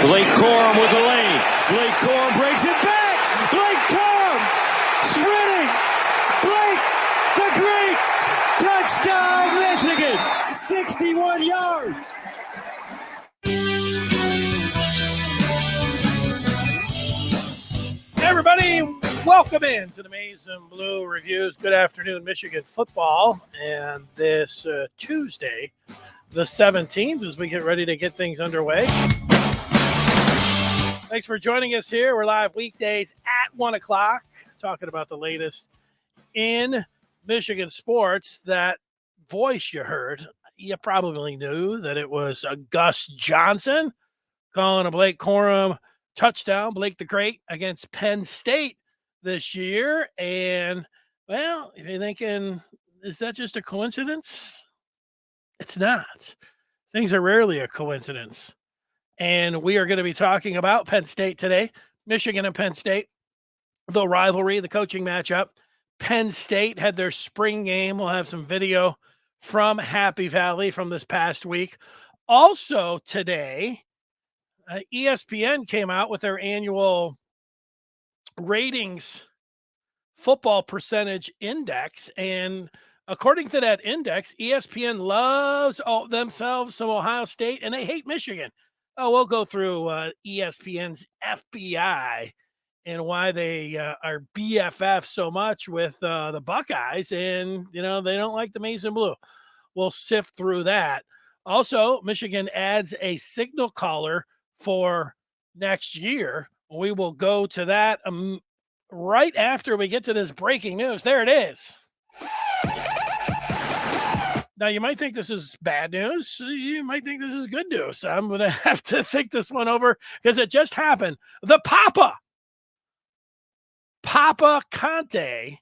Blake Corum with the lane. Blake Corum breaks it back. Blake Corum sprinting. Blake the Great. Touchdown, Michigan. 61 yards. Everybody, welcome in to the Maize and Blue Reviews. Good afternoon, Michigan football. And this Tuesday, the 17th, as we get ready to get things underway. Thanks for joining us here. We're live weekdays at 1 o'clock, talking about the latest in Michigan sports. That voice you heard, you probably knew that it was Gus Johnson calling a Blake Corum touchdown, Blake the Great, against Penn State this year. And, well, if you're thinking, is that just a coincidence? It's not. Things are rarely a coincidence. And we are going to be talking about Penn State today, Michigan and Penn State, the rivalry, the coaching matchup. Penn State had their spring game. We'll have some video from Happy Valley from this past week. Also today, ESPN came out with their annual ratings football percentage index. And according to that index, ESPN loves themselves some Ohio State, and they hate Michigan. Oh, we'll go through ESPN's FBI and why they are BFF so much with the Buckeyes. And, you know, they don't like the Maize and Blue. We'll sift through that. Also, Michigan adds a signal caller for next year. We will go to that right after we get to this breaking news. There it is. Now, you might think this is bad news. You might think this is good news. I'm going to have to think this one over because it just happened. The Papa Kante,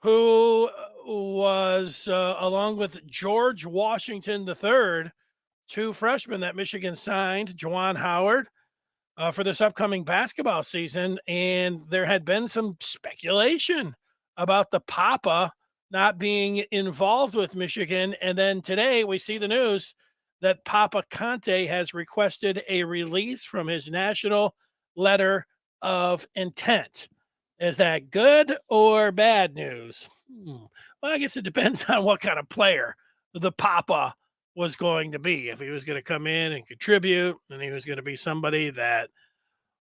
who was along with George Washington III, two freshmen that Michigan signed, Juwan Howard, for this upcoming basketball season. And there had been some speculation about the Papa not being involved with Michigan. And then today we see the news that Papa Kante has requested a release from his national letter of intent. Is that good or bad news? Well, I guess it depends on what kind of player the Papa was going to be. If he was going to come in and contribute, and he was going to be somebody that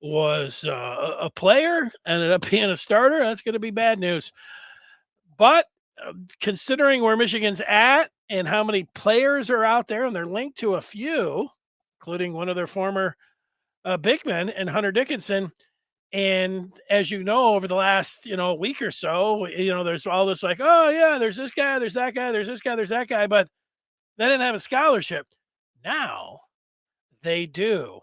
was a player, ended up being a starter, that's going to be bad news. But considering where Michigan's at and how many players are out there, and they're linked to a few, including one of their former big men and Hunter Dickinson. And as you know, over the last, week or so, there's all this like, oh yeah, there's this guy, there's that guy, there's this guy, there's that guy, but they didn't have a scholarship. Now they do.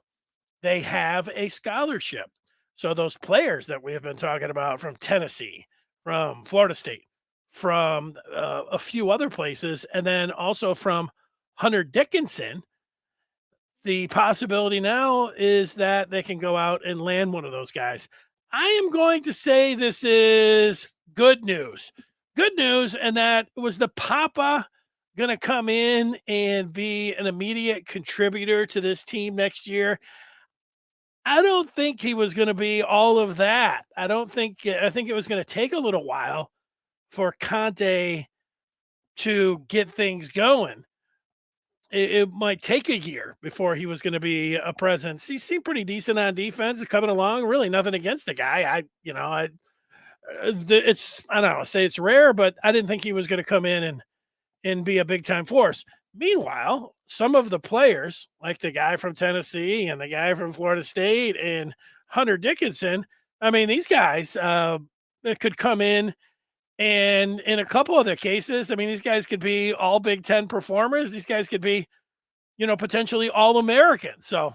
They have a scholarship. So those players that we have been talking about from Tennessee, from Florida State, from a few other places, and then also from Hunter Dickinson, the possibility now is that they can go out and land one of those guys. I am going to say this is good news. Good news, and that was the Papa going to come in and be an immediate contributor to this team next year. I don't think he was going to be all of that. I think it was going to take a little while for Kante to get things going. It might take a year before he was going to be a presence. He seemed pretty decent on defense coming along. Really nothing against the guy. I don't know, say it's rare, but I didn't think he was going to come in and be a big time force. Meanwhile, some of the players, like the guy from Tennessee and the guy from Florida State and Hunter Dickinson, I mean, these guys could come in. And in a couple of their cases, I mean, these guys could be all Big Ten performers. These guys could be, potentially all American. So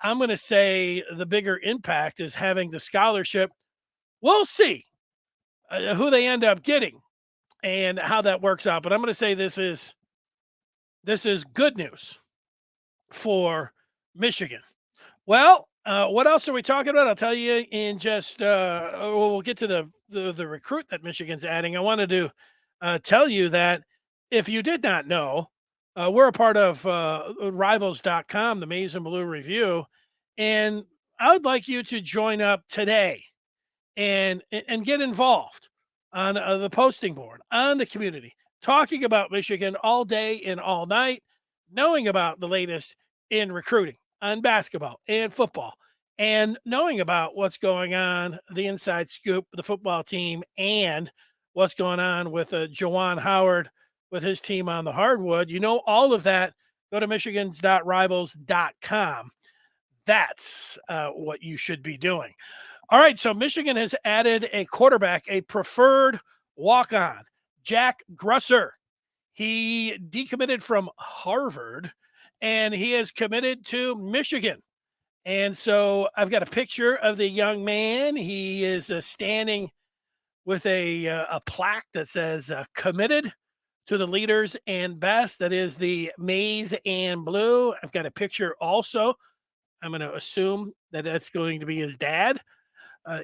I'm going to say the bigger impact is having the scholarship. We'll see who they end up getting and how that works out. But I'm going to say this is good news for Michigan. Well, what else are we talking about? I'll tell you in just we'll get to the recruit that Michigan's adding. I wanted to tell you that if you did not know, We're a part of rivals.com, the Maize and Blue Review, and I would like you to join up today and get involved on the posting board, on the community, talking about Michigan all day and all night, knowing about the latest in recruiting on basketball and football, and knowing about what's going on, the inside scoop, the football team, and what's going on with Juwan Howard with his team on the hardwood. You know all of that. Go to michigans.rivals.com. That's what you should be doing. All right, so Michigan has added a quarterback, a preferred walk-on, Jack Grusser. He decommitted from Harvard, and he is committed to Michigan. And so I've got a picture of the young man. He is standing with a plaque that says committed to the leaders and best. That is the maize and blue. I've got a picture also. I'm going to assume that that's going to be his dad.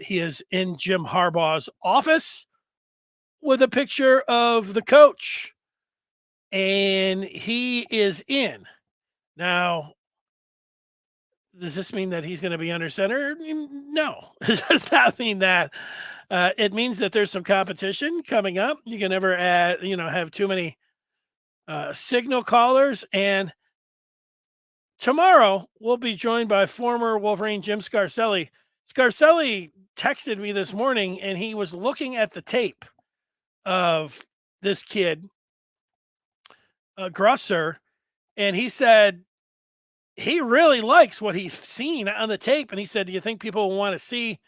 He is in Jim Harbaugh's office with a picture of the coach, and he is in. Now, does this mean that he's going to be under center? No, it does not mean that. It means that there's some competition coming up. You can never have too many signal callers. And tomorrow we'll be joined by former Wolverine Jim Scarcelli. Scarcelli texted me this morning, and he was looking at the tape of this kid, Grusser, and he said he really likes what he's seen on the tape. And he said, do you think people will want to see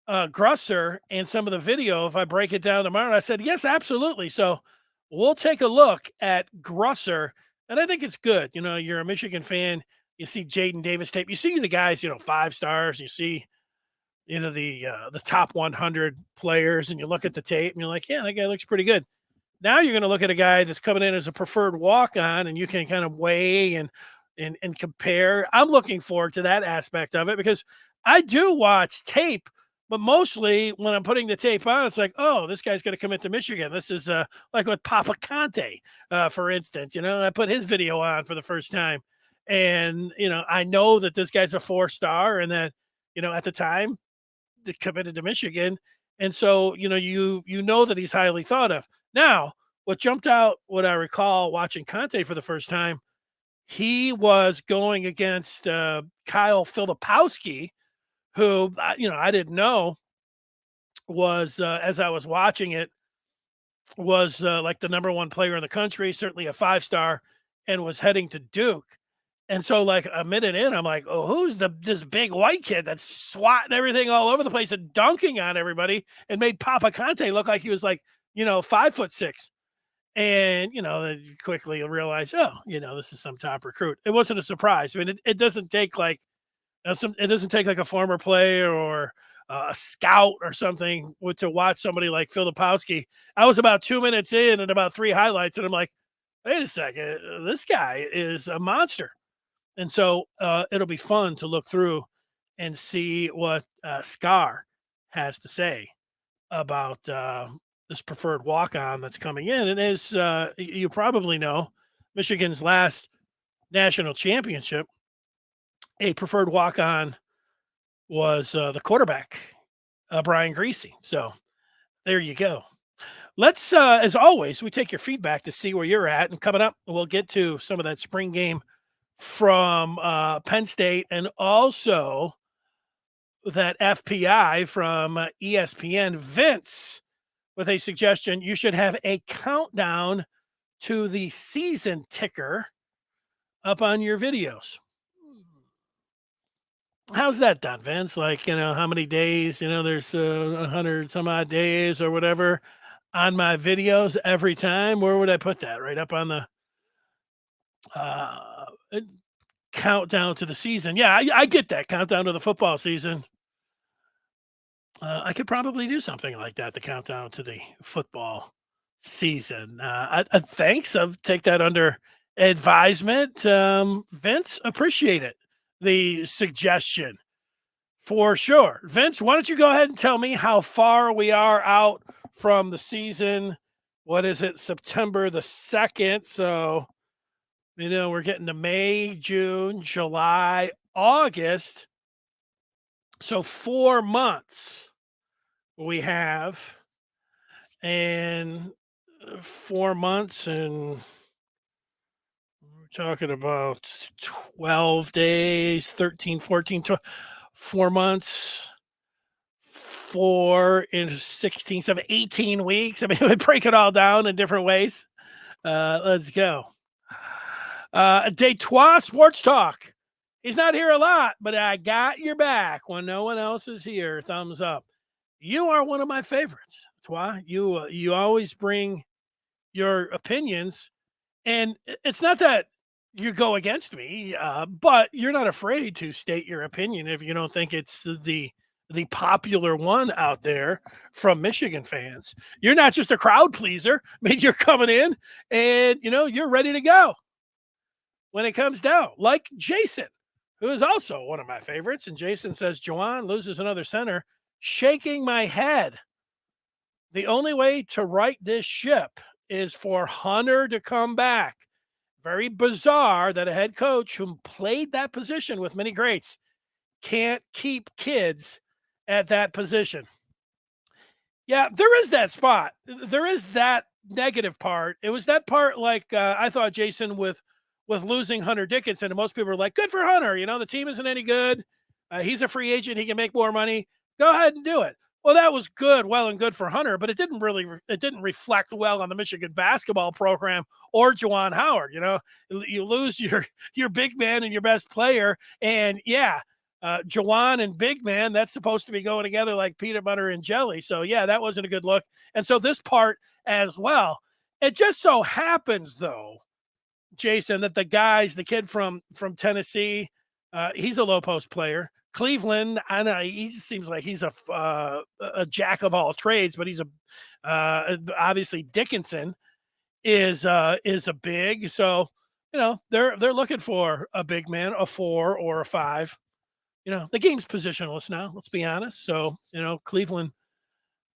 Grusser and some of the video if I break it down tomorrow? And I said, yes, absolutely. So we'll take a look at Grusser, and I think it's good. You know, you're a Michigan fan. You see Jaden Davis tape. You see the guys, 5 stars. You see, the top 100 players, and you look at the tape, and you're like, yeah, that guy looks pretty good. Now you're going to look at a guy that's coming in as a preferred walk-on, and you can kind of weigh and compare. I'm looking forward to that aspect of it because I do watch tape, but mostly when I'm putting the tape on, it's like, oh, this guy's going to commit to Michigan. This is like with Papa Kante, for instance. I put his video on for the first time, and I know that this guy's a 4-star, and that at the time they committed to Michigan, and so you know that he's highly thought of. Now, what jumped out, what I recall watching Kante for the first time, he was going against Kyle Filipowski, who I didn't know was as I was watching it was like the number 1 player in the country, certainly a 5-star, and was heading to Duke. And so like a minute in, I'm like, oh, who's this big white kid that's swatting everything all over the place and dunking on everybody, and made Papa Kante look like he was like 5'6". And they quickly realized, this is some top recruit. It wasn't a surprise. I mean, it doesn't take like it doesn't take like a former player or a scout or something to watch somebody like Filipowski. I was about 2 minutes in and about 3 highlights, and I'm like, wait a second, this guy is a monster. And so it'll be fun to look through and see what Scar has to say about this preferred walk-on that's coming in. And as you probably know, Michigan's last national championship, a preferred walk-on was the quarterback, Brian Greasy. So there you go. Let's, as always, we take your feedback to see where you're at. And coming up, we'll get to some of that spring game from Penn State, and also that FPI from ESPN. Vince with a suggestion: you should have a countdown to the season ticker up on your videos. How's that done, Vince? Like, how many days, there's 100 some odd days or whatever on my videos every time. Where would I put that? Right up on the countdown to the season. Yeah, I get that. Countdown to the football season. I could probably do something like that, the countdown to the football season. Thanks. I'll take that under advisement. Vince, appreciate it. The suggestion for sure. Vince, why don't you go ahead and tell me how far we are out from the season? What is it? September the 2nd. So We're getting to May, June, July, August. So 4 months we have, and 4 months, and we're talking about 12 days, 13, 14, 12, 4 months, 4 into 16, 17, 18 weeks. I mean, we break it all down in different ways. Let's go. Detroit Sports Talk. He's not here a lot, but I got your back when no one else is here. Thumbs up. You are one of my favorites, Twa. You always bring your opinions, and it's not that you go against me, but you're not afraid to state your opinion if you don't think it's the popular one out there from Michigan fans. You're not just a crowd pleaser. I mean, you're coming in and you're ready to go when it comes down, like Jason, who is also one of my favorites. And Jason says, Juwan loses another center, shaking my head. The only way to right this ship is for Hunter to come back. Very bizarre that a head coach who played that position with many greats can't keep kids at that position. Yeah, there is that spot. There is that negative part. It was that part, like I thought, Jason, with losing Hunter Dickinson, and most people were like, "Good for Hunter." The team isn't any good. He's a free agent. He can make more money. Go ahead and do it. Well, that was good, well and good for Hunter, but it didn't reflect well on the Michigan basketball program or Juwan Howard. You lose your big man and your best player, and Juwan and big man, that's supposed to be going together like peanut butter and jelly. So yeah, that wasn't a good look. And so this part as well. It just so happens, though, Jason, that the kid from Tennessee, he's a low post player. Cleveland, I know he just seems like he's a jack of all trades, but he's obviously Dickinson is a big. So they're looking for a big man, a 4 or a 5. The game's positionless now. Let's be honest. So Cleveland.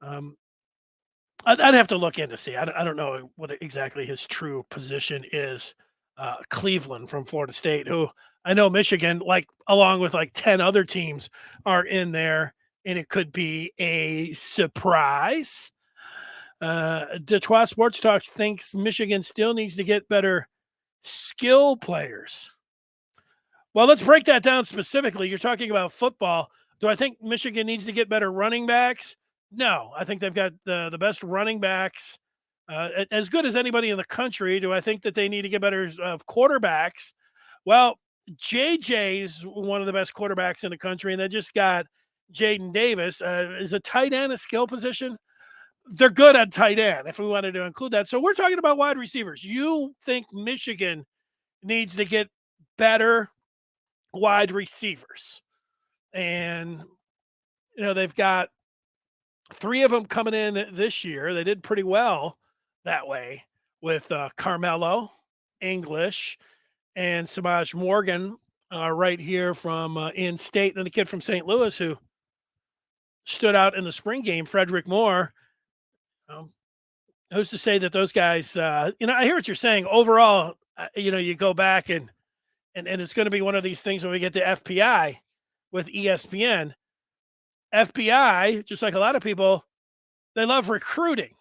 I'd have to look in to see. I don't know what exactly his true position is. Cleveland from Florida State, who I know Michigan, along with 10 other teams, are in there, and it could be a surprise. Detroit Sports Talk thinks Michigan still needs to get better skill players. Well, let's break that down specifically. You're talking about football. Do I think Michigan needs to get better running backs? No, I think they've got the best running backs, as good as anybody in the country. Do I think that they need to get better quarterbacks? Well, JJ's one of the best quarterbacks in the country, and they just got Jaden Davis. Is a tight end a skill position? They're good at tight end, if we wanted to include that. So we're talking about wide receivers. You think Michigan needs to get better wide receivers, and they've got 3 of them coming in this year. They did pretty well that way with Carmelo, English, and Samaj Morgan right here from in-state, and the kid from St. Louis who stood out in the spring game, Frederick Moore. Who's to say that those guys, I hear what you're saying. Overall, you go back and it's going to be one of these things when we get to FPI with ESPN. FBI, just like a lot of people, they love recruiting.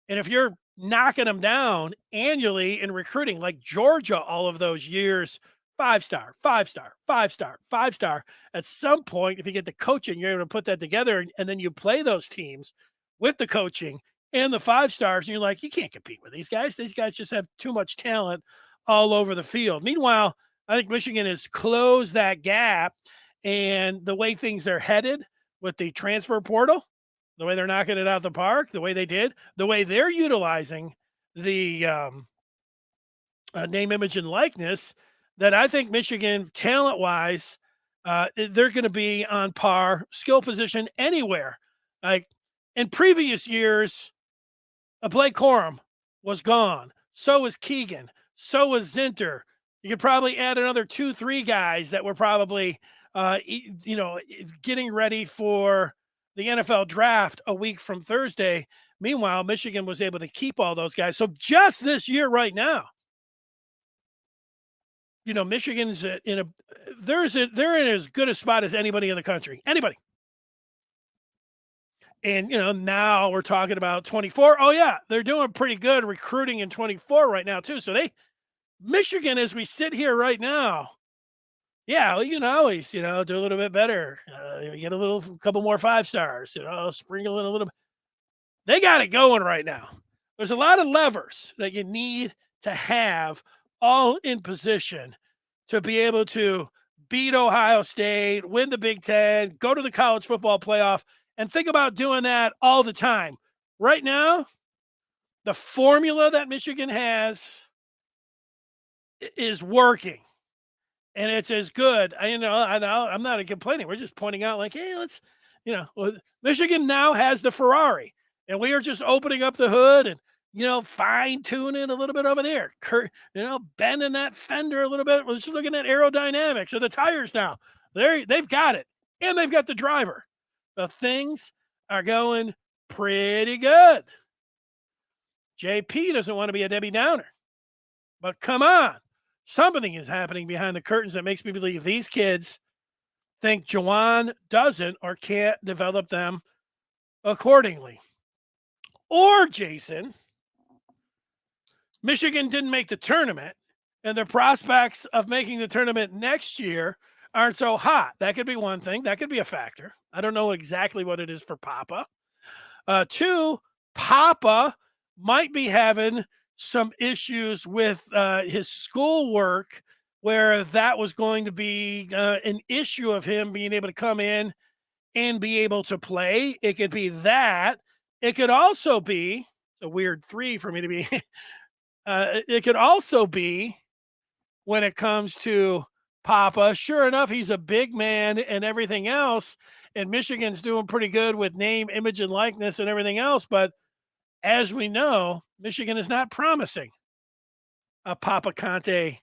And if you're knocking them down annually in recruiting, like Georgia, all of those years, 5-star, 5-star, 5-star, 5-star, at some point, if you get the coaching, you're able to put that together, and then you play those teams with the coaching and the 5-stars, and you're like, you can't compete with these guys. These guys just have too much talent all over the field. Meanwhile, I think Michigan has closed that gap, and the way things are headed with the transfer portal, the way they're knocking it out the park, the way they did, the way they're utilizing the name, image, and likeness, that I think Michigan, talent-wise, they're going to be on par, skill position anywhere. Like in previous years, Blake Corum was gone. So was Keegan. So was Zinter. You could probably add another 2-3 guys that were probably, getting ready for the NFL draft a week from Thursday. Meanwhile, Michigan was able to keep all those guys. So just this year right now, Michigan's they're in as good a spot as anybody in the country. Anybody. And, now we're talking about 24. Oh, yeah, they're doing pretty good recruiting in 24 right now, too. So Michigan, as we sit here right now, yeah, well, you can always, do a little bit better. Get couple more 5 stars, sprinkle in a little bit. They got it going right now. There's a lot of levers that you need to have all in position to be able to beat Ohio State, win the Big Ten, go to the college football playoff, and think about doing that all the time. Right now, the formula that Michigan has is working, and it's as good. I'm not complaining. We're just pointing out, like, hey, let's, Michigan now has the Ferrari, and we are just opening up the hood and, fine tuning a little bit over there, bending that fender a little bit. We're just looking at aerodynamics of the tires now. They've got it, and they've got the driver. The things are going pretty good. JP doesn't want to be a Debbie Downer, but come on. Something is happening behind the curtains that makes me believe these kids think Juwan doesn't or can't develop them accordingly. Or, Jason, Michigan didn't make the tournament, and the prospects of making the tournament next year aren't so hot. That could be one thing. That could be a factor. I don't know exactly what it is for Papa. 2, Papa might be having some issues with his schoolwork, where that was going to be an issue of him being able to come in and be able to play. It could be that. It could also be a weird 3 for me to be. It could also be when it comes to Papa. Sure enough, he's a big man and everything else, and Michigan's doing pretty good with name, image, and likeness and everything else. But as we know, Michigan is not promising a Papa Kante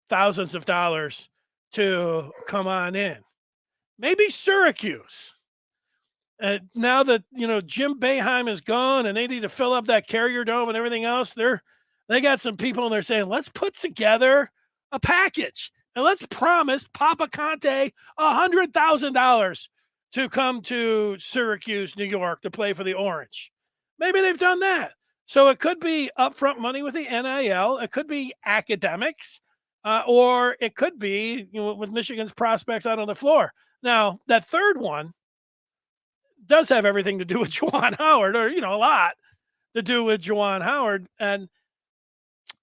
thousands of dollars to come on in. Maybe Syracuse. Now that, Jim Boeheim is gone and they need to fill up that Carrier Dome and everything else, they got some people and they're saying, let's put together a package and let's promise Papa Kante $100,000 to come to Syracuse, New York, to play for the Orange. Maybe they've done that. So it could be upfront money with the NIL. It could be academics, or it could be, with Michigan's prospects out on the floor. Now, that third one does have everything to do with Juwan Howard, or, a lot to do with Juwan Howard. And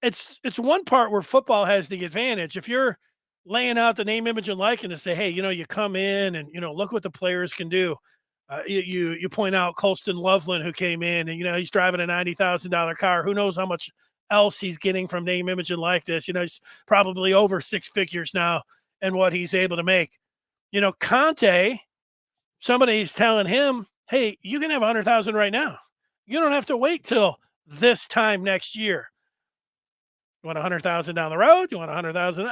it's one part where football has the advantage. If you're laying out the name, image, and likeness, say, hey, you come in and, look what the players can do. You point out Colston Loveland, who came in, and, he's driving a $90,000 car. Who knows how much else he's getting from name, image, and likeness. He's probably over 6 figures now and what he's able to make. Kante, somebody's telling him, hey, you can have 100,000 right now. You don't have to wait till this time next year. You want 100,000 down the road? You want 100,000?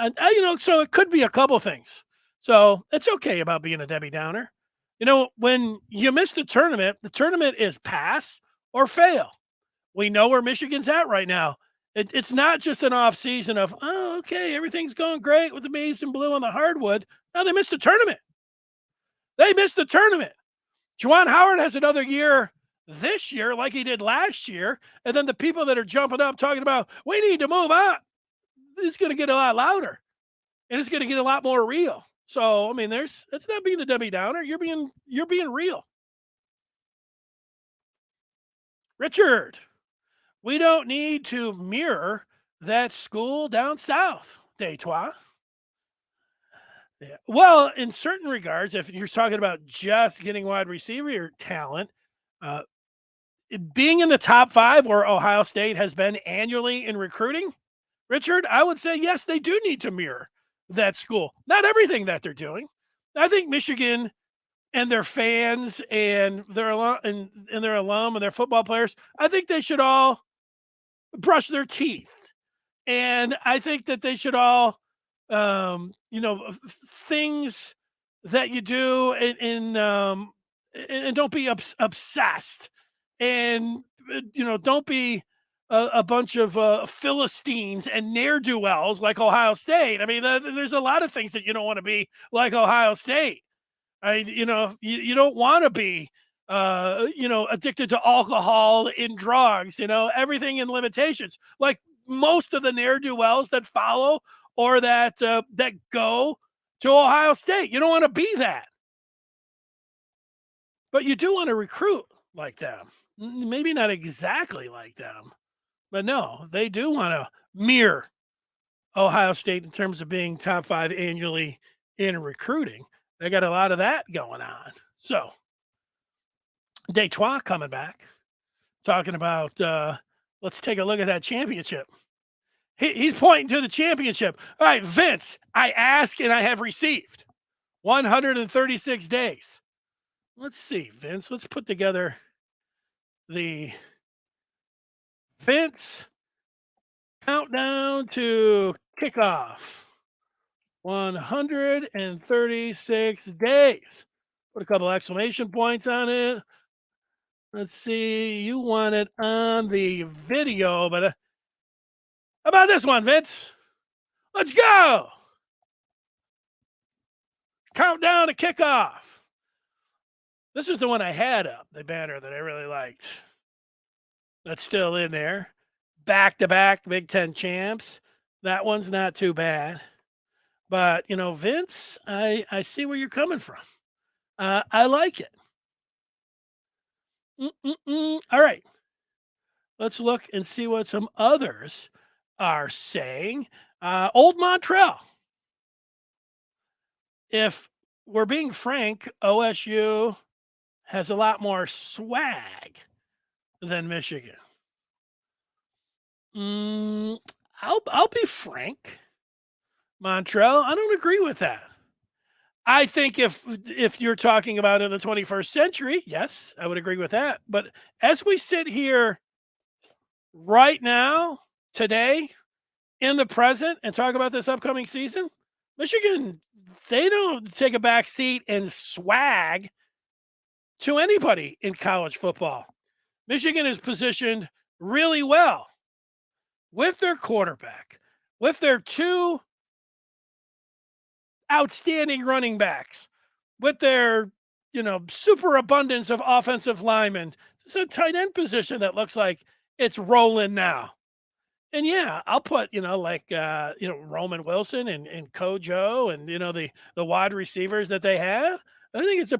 So it could be a couple things. So it's okay about being a Debbie Downer. When you miss the tournament is pass or fail. We know where Michigan's at right now. It's not just an off season of, oh, okay, everything's going great with the maize and blue on the hardwood. No, they missed the tournament. Juwan Howard has another year this year like he did last year. And then the people that are jumping up talking about, we need to move on, it's going to get a lot louder and it's going to get a lot more real. So, that's not being a Debbie Downer. You're being real. Richard, we don't need to mirror that school down south, Detroit. Yeah. Well, in certain regards, if you're talking about just getting wide receiver talent, being in the top 5 where Ohio State has been annually in recruiting, Richard, I would say, yes, they do need to mirror that school. Not everything that they're doing. I think Michigan and their fans and their alum and their football players, I think they should all brush their teeth. And I think that they should all, things that you do and don't be obsessed, and, don't be a bunch of Philistines and ne'er-do-wells like Ohio State. I mean, there's a lot of things that you don't want to be like Ohio State. You don't want to be, addicted to alcohol and drugs, everything in limitations. Like most of the ne'er-do-wells that follow or that go to Ohio State. You don't want to be that. But you do want to recruit like them. Maybe not exactly like them, but no, they do want to mirror Ohio State in terms of being top 5 annually in recruiting. They got a lot of that going on. So, Detroit coming back, talking about, let's take a look at that championship. He's pointing to the championship. All right, Vince, I ask and I have received 136 days. Let's see, Vince. Let's put together the Vince countdown to kickoff. 136 days. Put a couple exclamation points on it. Let's see. You want it on the video, but how about this one, Vince? Let's go. Countdown to kickoff. This is the one I had up, the banner that I really liked. That's still in there. Back-to-back Big Ten champs. That one's not too bad. But, Vince, I see where you're coming from. I like it. All right. Let's look and see what some others are saying. Old Montreal. If we're being frank, OSU has a lot more swag than Michigan. I'll be frank, Montreal. I don't agree with that. I think if you're talking about in the 21st century, yes, I would agree with that. But as we sit here right now, today, in the present, and talk about this upcoming season, Michigan, they don't take a back seat and swag to anybody in college football. Michigan is positioned really well with their quarterback, with their 2 outstanding running backs, with their, super abundance of offensive linemen. It's a tight end position that looks like it's rolling now. And yeah, I'll put, Roman Wilson and Kojo and, the wide receivers that they have. I think it's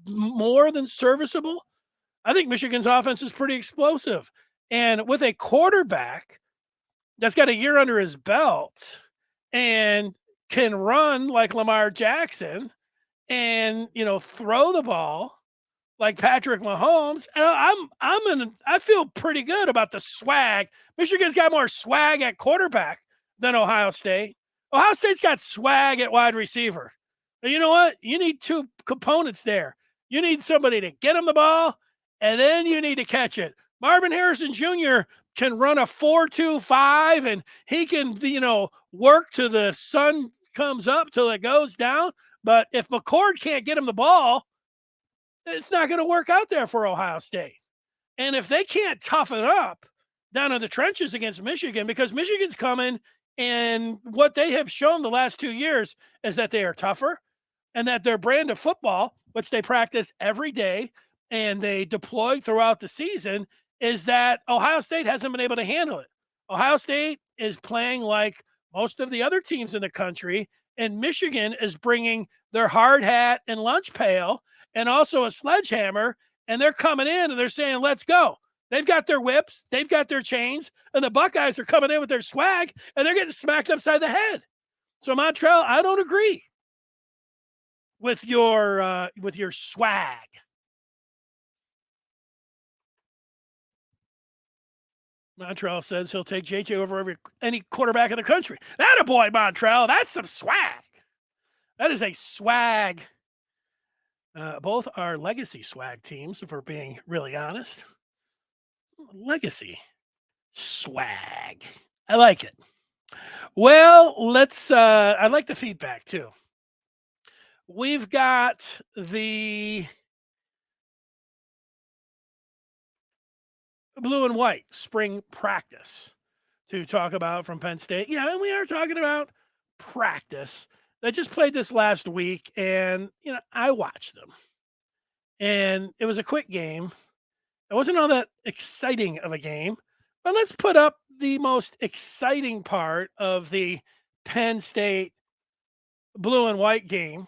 more than serviceable. I think Michigan's offense is pretty explosive. And with a quarterback that's got a year under his belt and can run like Lamar Jackson and, throw the ball like Patrick Mahomes, and I feel pretty good about the swag. Michigan's got more swag at quarterback than Ohio State. Ohio State's got swag at wide receiver. And you know what? You need 2 components there. You need somebody to get him the ball, and then you need to catch it. Marvin Harrison Jr. can run a 4.25, and he can, work till the sun comes up, till it goes down. But if McCord can't get him the ball, it's not going to work out there for Ohio State. And if they can't toughen up down in the trenches against Michigan, because Michigan's coming, and what they have shown the last 2 years is that they are tougher and that their brand of football, which they practice every day and they deploy throughout the season, is that Ohio State hasn't been able to handle it. Ohio State is playing like most of the other teams in the country, and Michigan is bringing their hard hat and lunch pail and also a sledgehammer, and they're coming in and they're saying, let's go. They've got their whips, they've got their chains, and the Buckeyes are coming in with their swag, and they're getting smacked upside the head. So, Montreal, I don't agree with your swag. Montreal says he'll take JJ over any quarterback in the country. That a boy, Montreal. That's some swag. That is a swag. Both are legacy swag teams, if we're being really honest. Legacy swag. I like it. Well, let's I like the feedback too. We've got the blue and white spring practice to talk about from Penn State. Yeah, and we are talking about practice. They just played this last week, and I watched them, and it was a quick game. It wasn't all that exciting of a game, but let's put up the most exciting part of the Penn State blue and white game.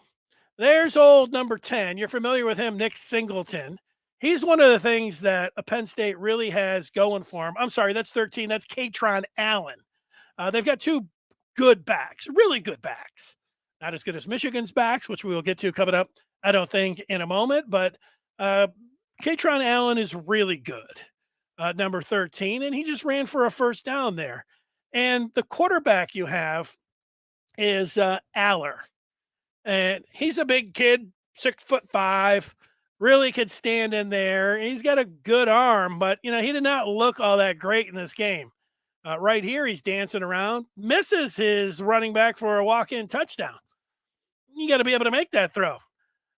There's old number 10. You're familiar with him, Nick Singleton. He's one of the things that a Penn State really has going for him. I'm sorry, that's 13. That's Katron Allen. They've got two good backs, really good backs. Not as good as Michigan's backs, which we will get to coming up, I don't think, in a moment. But Katron Allen is really good, number 13, and he just ran for a first down there. And the quarterback you have is Aller. And he's a big kid, 6'5", really could stand in there. And he's got a good arm, but he did not look all that great in this game. Right here, he's dancing around, misses his running back for a walk-in touchdown. You got to be able to make that throw.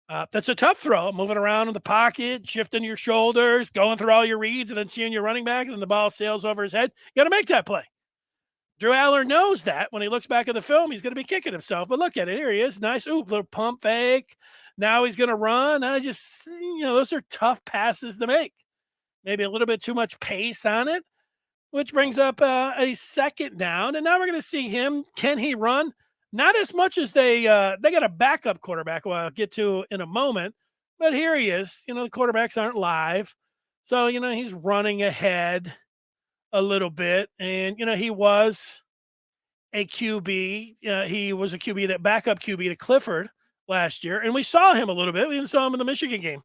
That's a tough throw, moving around in the pocket, shifting your shoulders, going through all your reads, and then seeing your running back, and then the ball sails over his head. You got to make that play. Drew Aller knows that when he looks back at the film, he's going to be kicking himself. But look at it. Here he is. Nice. Ooh, little pump fake. Now he's going to run. Those are tough passes to make. Maybe a little bit too much pace on it, which brings up a second down. And now we're going to see him. Can he run? Not as much as they got a backup quarterback, who I'll get to in a moment. But here he is. The quarterbacks aren't live. So, he's running ahead a little bit. And, he was a QB. He was a QB, that backup QB to Clifford last year. And we saw him a little bit. We even saw him in the Michigan game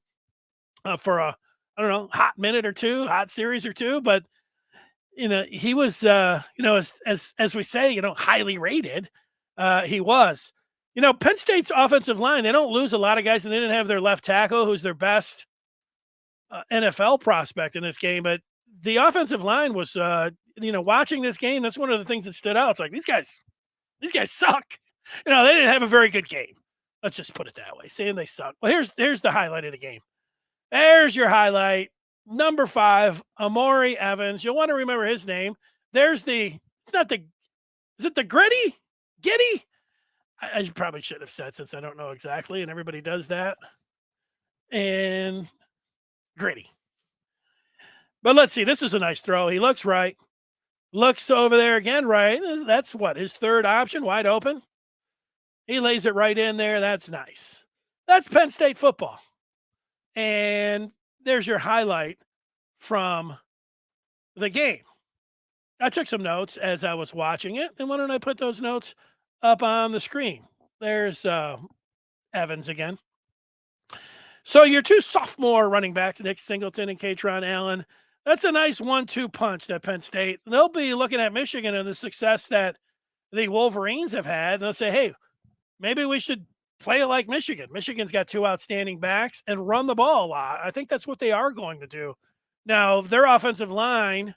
for a, hot minute or two, hot series or two. But, he was, as we say, highly rated. He was. Penn State's offensive line, they don't lose a lot of guys, and they didn't have their left tackle, who's their best NFL prospect in this game. But the offensive line was, watching this game, that's one of the things that stood out. It's like, these guys suck. They didn't have a very good game. Let's just put it that way, saying they suck. Well, here's the highlight of the game. There's your highlight. Number 5, Amari Evans. You'll want to remember his name. Is it the Giddy? I probably should have said, since I don't know exactly, and everybody does that. And Gritty. But let's see. This is a nice throw. He looks right. Looks over there again, right. That's what, his third option, wide open. He lays it right in there. That's nice. That's Penn State football. And there's your highlight from the game. I took some notes as I was watching it, and why don't I put those notes up on the screen? There's Evans again. So your two sophomore running backs, Nick Singleton and Katron Allen, that's a nice 1-2 punch that Penn State. They'll be looking at Michigan and the success that the Wolverines have had. And they'll say, hey, maybe we should play it like Michigan. Michigan's got two outstanding backs and run the ball a lot. I think that's what they are going to do. Now, their offensive line,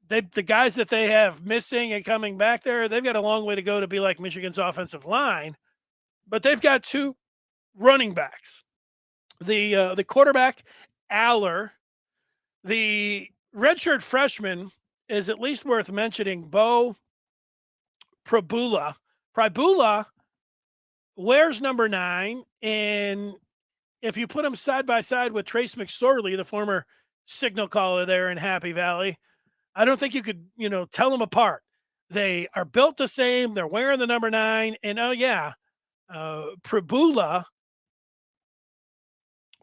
the guys that they have missing and coming back there, they've got a long way to go to be like Michigan's offensive line. But they've got two running backs. The quarterback, Aller, the redshirt freshman, is at least worth mentioning, Bo Pribula. Pribula wears number 9, and if you put him side by side with Trace McSorley, the former signal caller there in Happy Valley, I don't think you could, tell them apart. They are built the same. They're wearing the number 9, and Pribula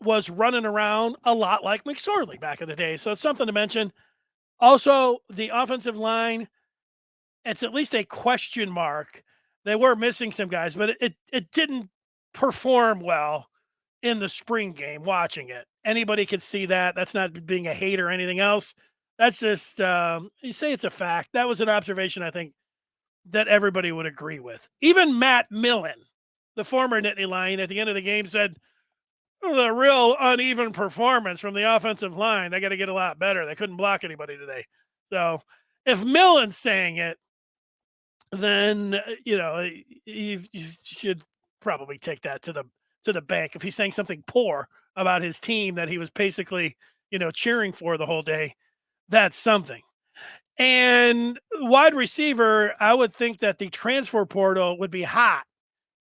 was running around a lot like McSorley back in the day. So it's something to mention. Also, the offensive line, it's at least a question mark. They were missing some guys, but it didn't perform well in the spring game watching it. Anybody could see that. That's not being a hater or anything else. That's just, you say it's a fact. That was an observation, I think, that everybody would agree with. Even Matt Millen, the former Nittany Lion, at the end of the game said, the real uneven performance from the offensive line. They got to get a lot better. They couldn't block anybody today. So if Millen's saying it, then, you should probably take that to the bank. If he's saying something poor about his team that he was basically, cheering for the whole day. That's something. And wide receiver, I would think that the transfer portal would be hot.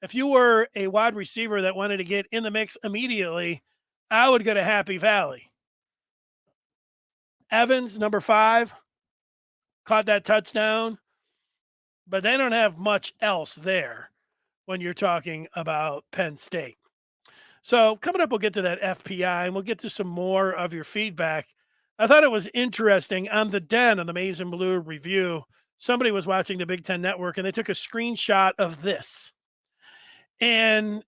If you were a wide receiver that wanted to get in the mix immediately, I would go to Happy Valley. Evans, number 5, caught that touchdown, but they don't have much else there when you're talking about Penn State. So coming up, we'll get to that FPI and we'll get to some more of your feedback. I thought it was interesting on the Den on the Maize and Blue review. Somebody was watching the Big Ten Network and they took a screenshot of this. And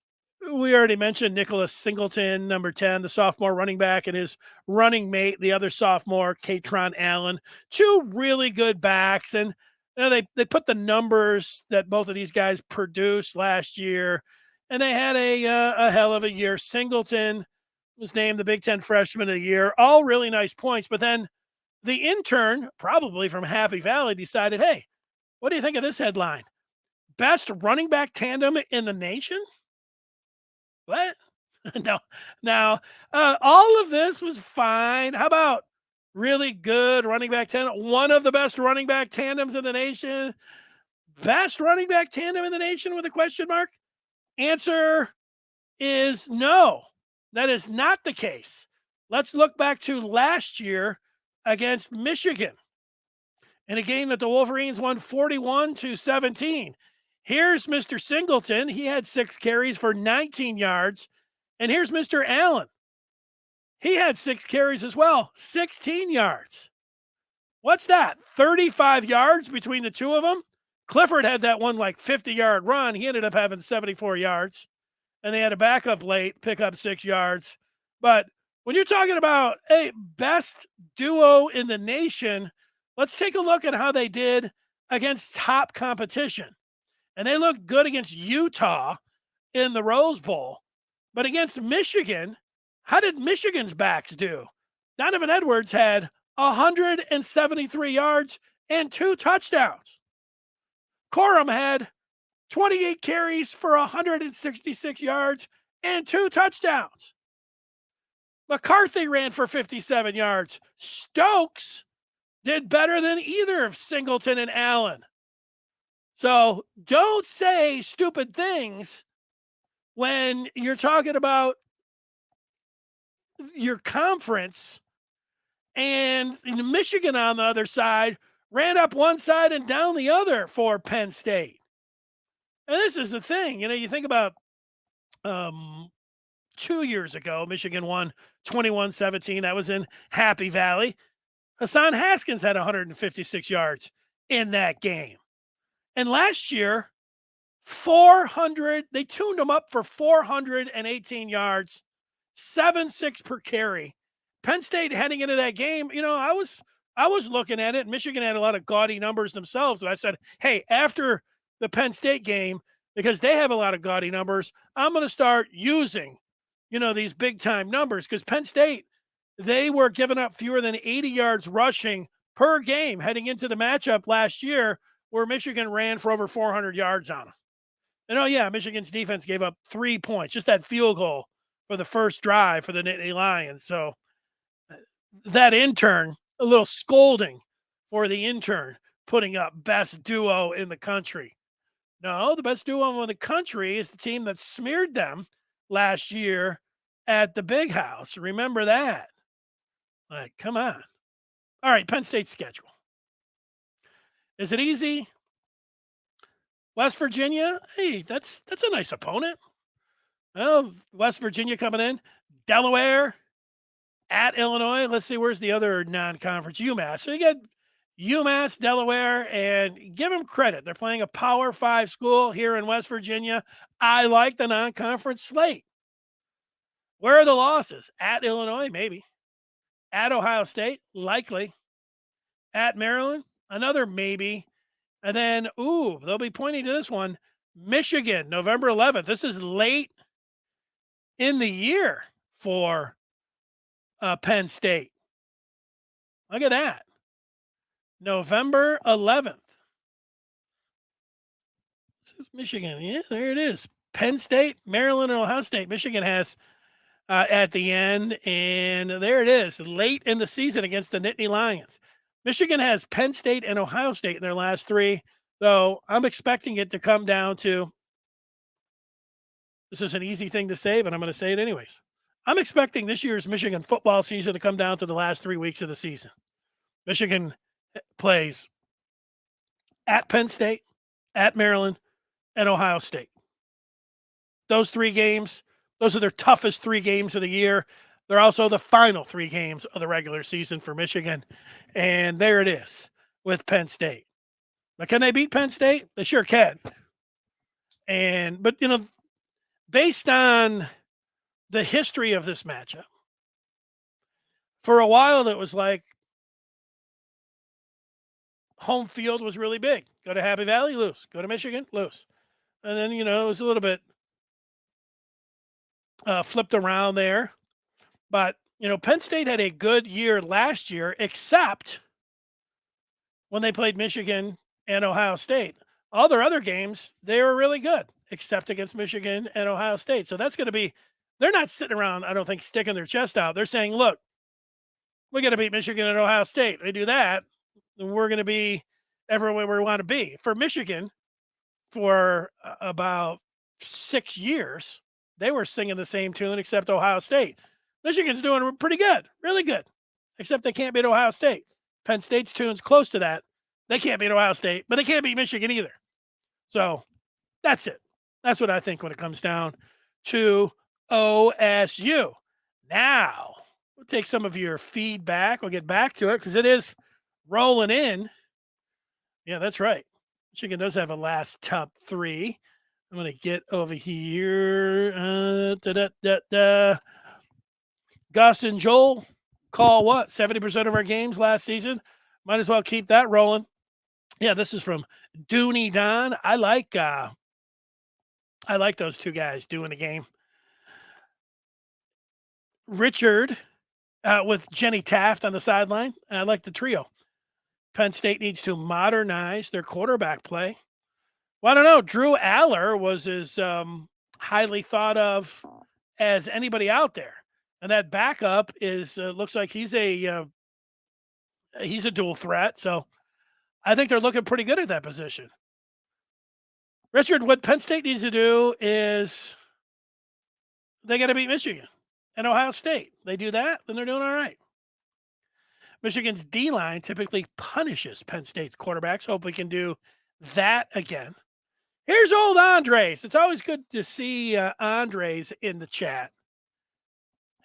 we already mentioned Nicholas Singleton, number 10, the sophomore running back, and his running mate, the other sophomore, Katron Allen. 2 really good backs. And they put the numbers that both of these guys produced last year, and they had a hell of a year. Singleton was named the Big Ten Freshman of the Year. All really nice points. But then the intern, probably from Happy Valley, decided, hey, what do you think of this headline? Best running back tandem in the nation? What? No. Now, all of this was fine. How about really good running back tandem? One of the best running back tandems in the nation. Best running back tandem in the nation with a question mark? Answer is no. That is not the case. Let's look back to last year against Michigan in a game that the Wolverines won 41-17. Here's Mr. Singleton. He had 6 carries for 19 yards. And here's Mr. Allen. He had 6 carries as well, 16 yards. What's that? 35 yards between the two of them? Clifford had that one like 50-yard run. He ended up having 74 yards. And they had a backup late, pick up 6 yards. But when you're talking about a best duo in the nation, let's take a look at how they did against top competition. And they looked good against Utah in the Rose Bowl. But against Michigan, how did Michigan's backs do? Donovan Edwards had 173 yards and 2 touchdowns. Corum had 28 carries for 166 yards and 2 touchdowns. McCarthy ran for 57 yards. Stokes did better than either of Singleton and Allen. So don't say stupid things when you're talking about your conference. And Michigan on the other side ran up one side and down the other for Penn State. And this is the thing, you think about 2 years ago, Michigan won 21-17. That was in Happy Valley. Hassan Haskins had 156 yards in that game. And last year, they tuned him up for 418 yards, 7.6 per carry. Penn State heading into that game, I was looking at it. Michigan had a lot of gaudy numbers themselves. And I said, hey, after the Penn State game, because they have a lot of gaudy numbers, I'm going to start using, these big time numbers, because Penn State, they were giving up fewer than 80 yards rushing per game heading into the matchup last year, where Michigan ran for over 400 yards on them. And Michigan's defense gave up 3 points, just that field goal for the first drive for the Nittany Lions. So that intern, a little scolding for the intern, putting up best duo in the country. No, the best duo in the country is the team that smeared them last year at the Big House. Remember that. Like, come on. All right, Penn State's schedule. Is it easy? West Virginia, hey, that's a nice opponent. Well, West Virginia coming in. Delaware, at Illinois. Let's see, where's the other non-conference? UMass. So you get UMass, Delaware, and give them credit. They're playing a Power 5 school here in West Virginia. I like the non-conference slate. Where are the losses? At Illinois, maybe. At Ohio State, likely. At Maryland, another maybe. And then, they'll be pointing to this one. Michigan, November 11th. This is late in the year for Penn State. Look at that. November 11th. This is Michigan. Yeah, there it is. Penn State, Maryland, and Ohio State. Michigan has at the end. And there it is, late in the season against the Nittany Lions. Michigan has Penn State and Ohio State in their last three, though I'm expecting it to come down to, this is an easy thing to say, but I'm going to say it anyways. I'm expecting this year's Michigan football season to come down to the last 3 weeks of the season. Michigan plays at Penn State, at Maryland, and Ohio State. Those 3 games, those are their toughest 3 games of the year. They're also the final 3 games of the regular season for Michigan. And there it is with Penn State. But can they beat Penn State? They sure can. But based on the history of this matchup, for a while it was like home field was really big. Go to Happy Valley, lose. Go to Michigan, lose. And then, it was a little bit flipped around there. But, Penn State had a good year last year, except when they played Michigan and Ohio State. All their other games, they were really good, except against Michigan and Ohio State. So that's going to be, they're not sitting around, I don't think, sticking their chest out. They're saying, look, we're going to beat Michigan and Ohio State. They do that, then we're going to be everywhere we want to be. For Michigan, for about 6 years, they were singing the same tune except Ohio State. Michigan's doing pretty good, really good, except they can't beat Ohio State. Penn State's tune's close to that. They can't beat Ohio State, but they can't beat Michigan either. So that's it. That's what I think when it comes down to OSU. Now, we'll take some of your feedback. We'll get back to it because it is rolling in. Yeah, that's right. Michigan does have a last top 3. I'm going to get over here. Gus and Joel call what? 70% of our games last season. Might as well keep that rolling. Yeah, this is from Dooney Don. I like those 2 guys doing the game. Richard with Jenny Taft on the sideline. I like the trio. Penn State needs to modernize their quarterback play. Well, I don't know. Drew Aller was as highly thought of as anybody out there. And that backup is looks like he's a dual threat. So I think they're looking pretty good at that position. Richard, what Penn State needs to do is they got to beat Michigan and Ohio State. They do that, then they're doing all right. Michigan's D-line typically punishes Penn State's quarterbacks. Hope we can do that again. Here's old Andres. It's always good to see Andres in the chat.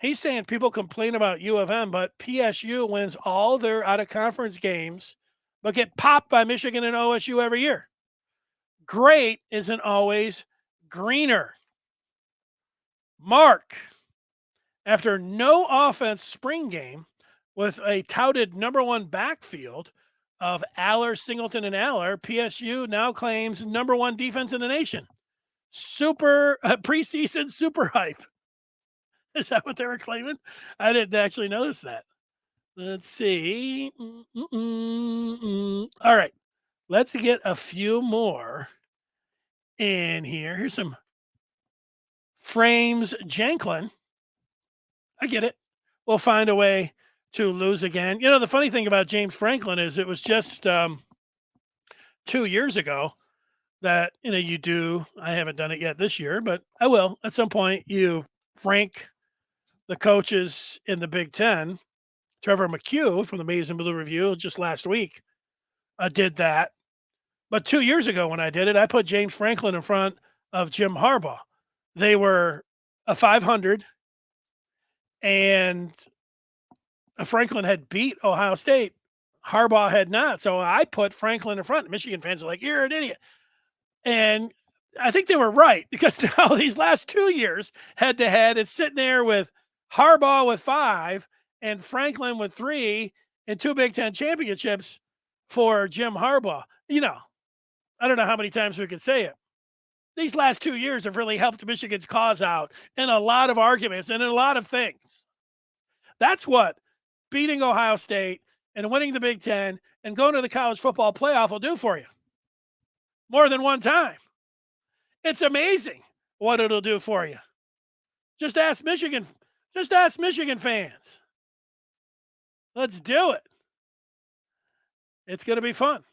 He's saying people complain about U of M, but PSU wins all their out-of-conference games, but get popped by Michigan and OSU every year. Great isn't always greener. Mark, after no offense spring game with a touted number 1 backfield of Aller, Singleton, and Aller, PSU now claims number 1 defense in the nation. Preseason super hype. Is that what they were claiming? I didn't actually notice that. Let's see. All right. Let's get a few more in here. Here's some Frames Janklin. I get it. We'll find a way to lose again. The funny thing about James Franklin is it was just 2 years ago that, you do, I haven't done it yet this year, but I will at some point, you rank the coaches in the Big Ten. Trevor McHugh from the Maize and Blue Review just last week did that. But 2 years ago when I did it, I put James Franklin in front of Jim Harbaugh. They were a 500, and Franklin had beat Ohio State. Harbaugh had not. So I put Franklin in front. Michigan fans are like, you're an idiot. And I think they were right, because now these last 2 years, head-to-head, it's sitting there with Harbaugh with 5 and Franklin with 3 and 2 Big Ten championships for Jim Harbaugh. I don't know how many times we could say it. These last 2 years have really helped Michigan's cause out in a lot of arguments and in a lot of things. That's what beating Ohio State and winning the Big Ten and going to the college football playoff will do for you. More than one time. It's amazing what it'll do for you. Just ask Michigan Just ask Michigan fans. Let's do it. It's going to be fun.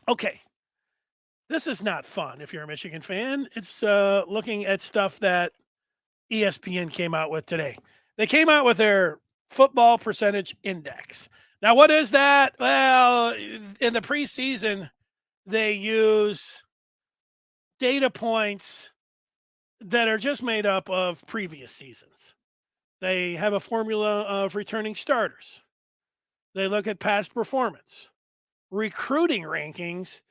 Okay. This is not fun if you're a Michigan fan. It's looking at stuff that ESPN came out with today. They came out with their football percentage index. Now, what is that? Well, in the preseason, they use data points that are just made up of previous seasons. They have a formula of returning starters. They look at past performance, recruiting rankings,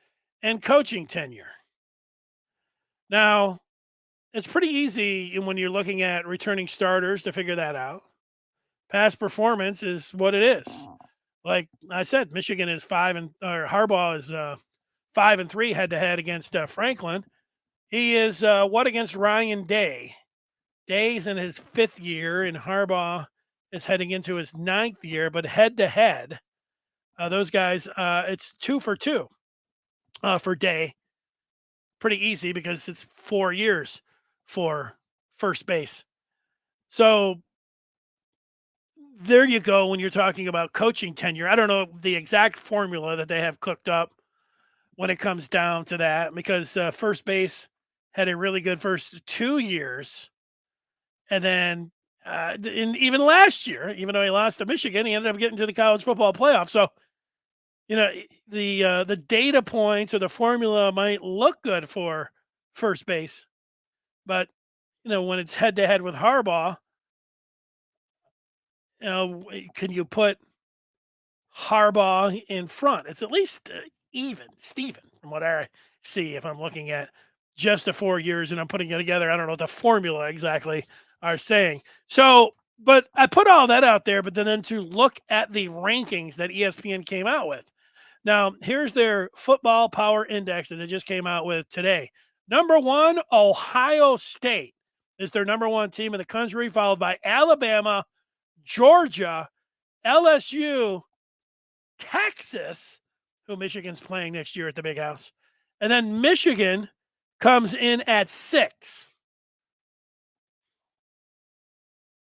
and coaching tenure. Now, it's pretty easy when you're looking at returning starters to figure that out. Past performance is what it is. Like I said, Michigan is Harbaugh is 5-3 head-to-head against Franklin. He is what against Ryan Day? Day's in his 5th year, and Harbaugh is heading into his 9th year. But head-to-head, those guys, it's 2 for 2 for Day. Pretty easy because it's 4 years for first base. So there you go when you're talking about coaching tenure. I don't know the exact formula that they have cooked up when it comes down to that, because first base had a really good first 2 years. And then even last year, even though he lost to Michigan, he ended up getting to the college football playoff. So, the data points or the formula might look good for first base, but when it's head to head with Harbaugh, can you put Harbaugh in front? It's at least even, Steven, from what I see, if I'm looking at just the 4 years and I'm putting it together. I don't know what the formula exactly are saying. So, but I put all that out there, but then to look at the rankings that ESPN came out with. Now, here's their football power index that they just came out with today. Number 1, Ohio State is their number 1 team in the country, followed by Alabama, Georgia, LSU, Texas, who Michigan's playing next year at the Big House. And then Michigan comes in at 6.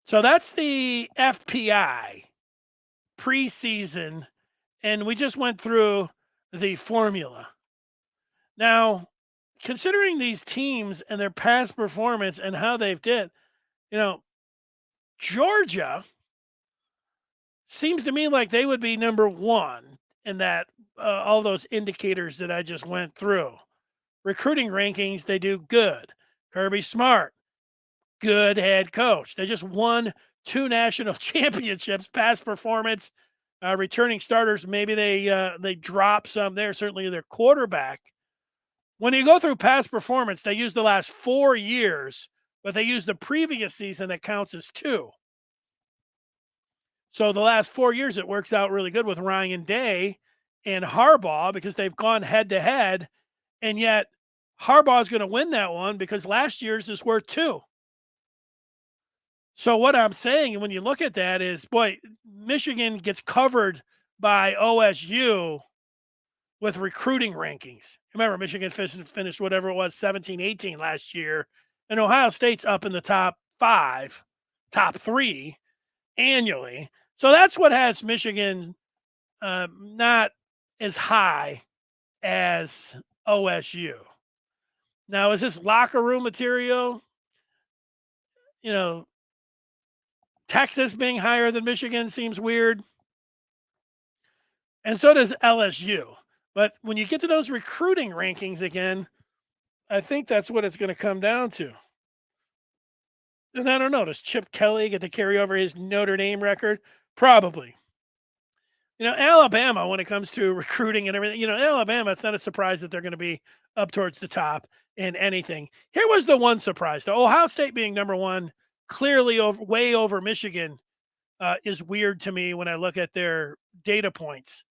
So that's the FPI preseason, and we just went through the formula. Now, considering these teams and their past performance and how they've did, Georgia seems to me like they would be number 1 in that all those indicators that I just went through. Recruiting rankings, they do good. Kirby Smart, good head coach. They just won 2 national championships. Past performance, returning starters, maybe they drop some there. Certainly their quarterback. When you go through past performance, they use the last 4 years, but they use the previous season that counts as 2. So the last 4 years, it works out really good with Ryan Day and Harbaugh because they've gone head-to-head, and yet Harbaugh is going to win that one because last year's is worth 2. So what I'm saying, when you look at that, is, boy, Michigan gets covered by OSU with recruiting rankings. Remember, Michigan finished whatever it was, 17-18 last year, and Ohio State's up in the top 5, top 3 annually. So that's what has Michigan not as high as OSU. Now, is this locker room material? Texas being higher than Michigan seems weird. And so does LSU. But when you get to those recruiting rankings again, I think that's what it's going to come down to. And I don't know, does Chip Kelly get to carry over his Notre Dame record? Probably. Alabama, when it comes to recruiting and everything, Alabama, it's not a surprise that they're going to be up towards the top in anything. Here was the one surprise. The Ohio State being number 1, clearly way over Michigan, is weird to me when I look at their data points.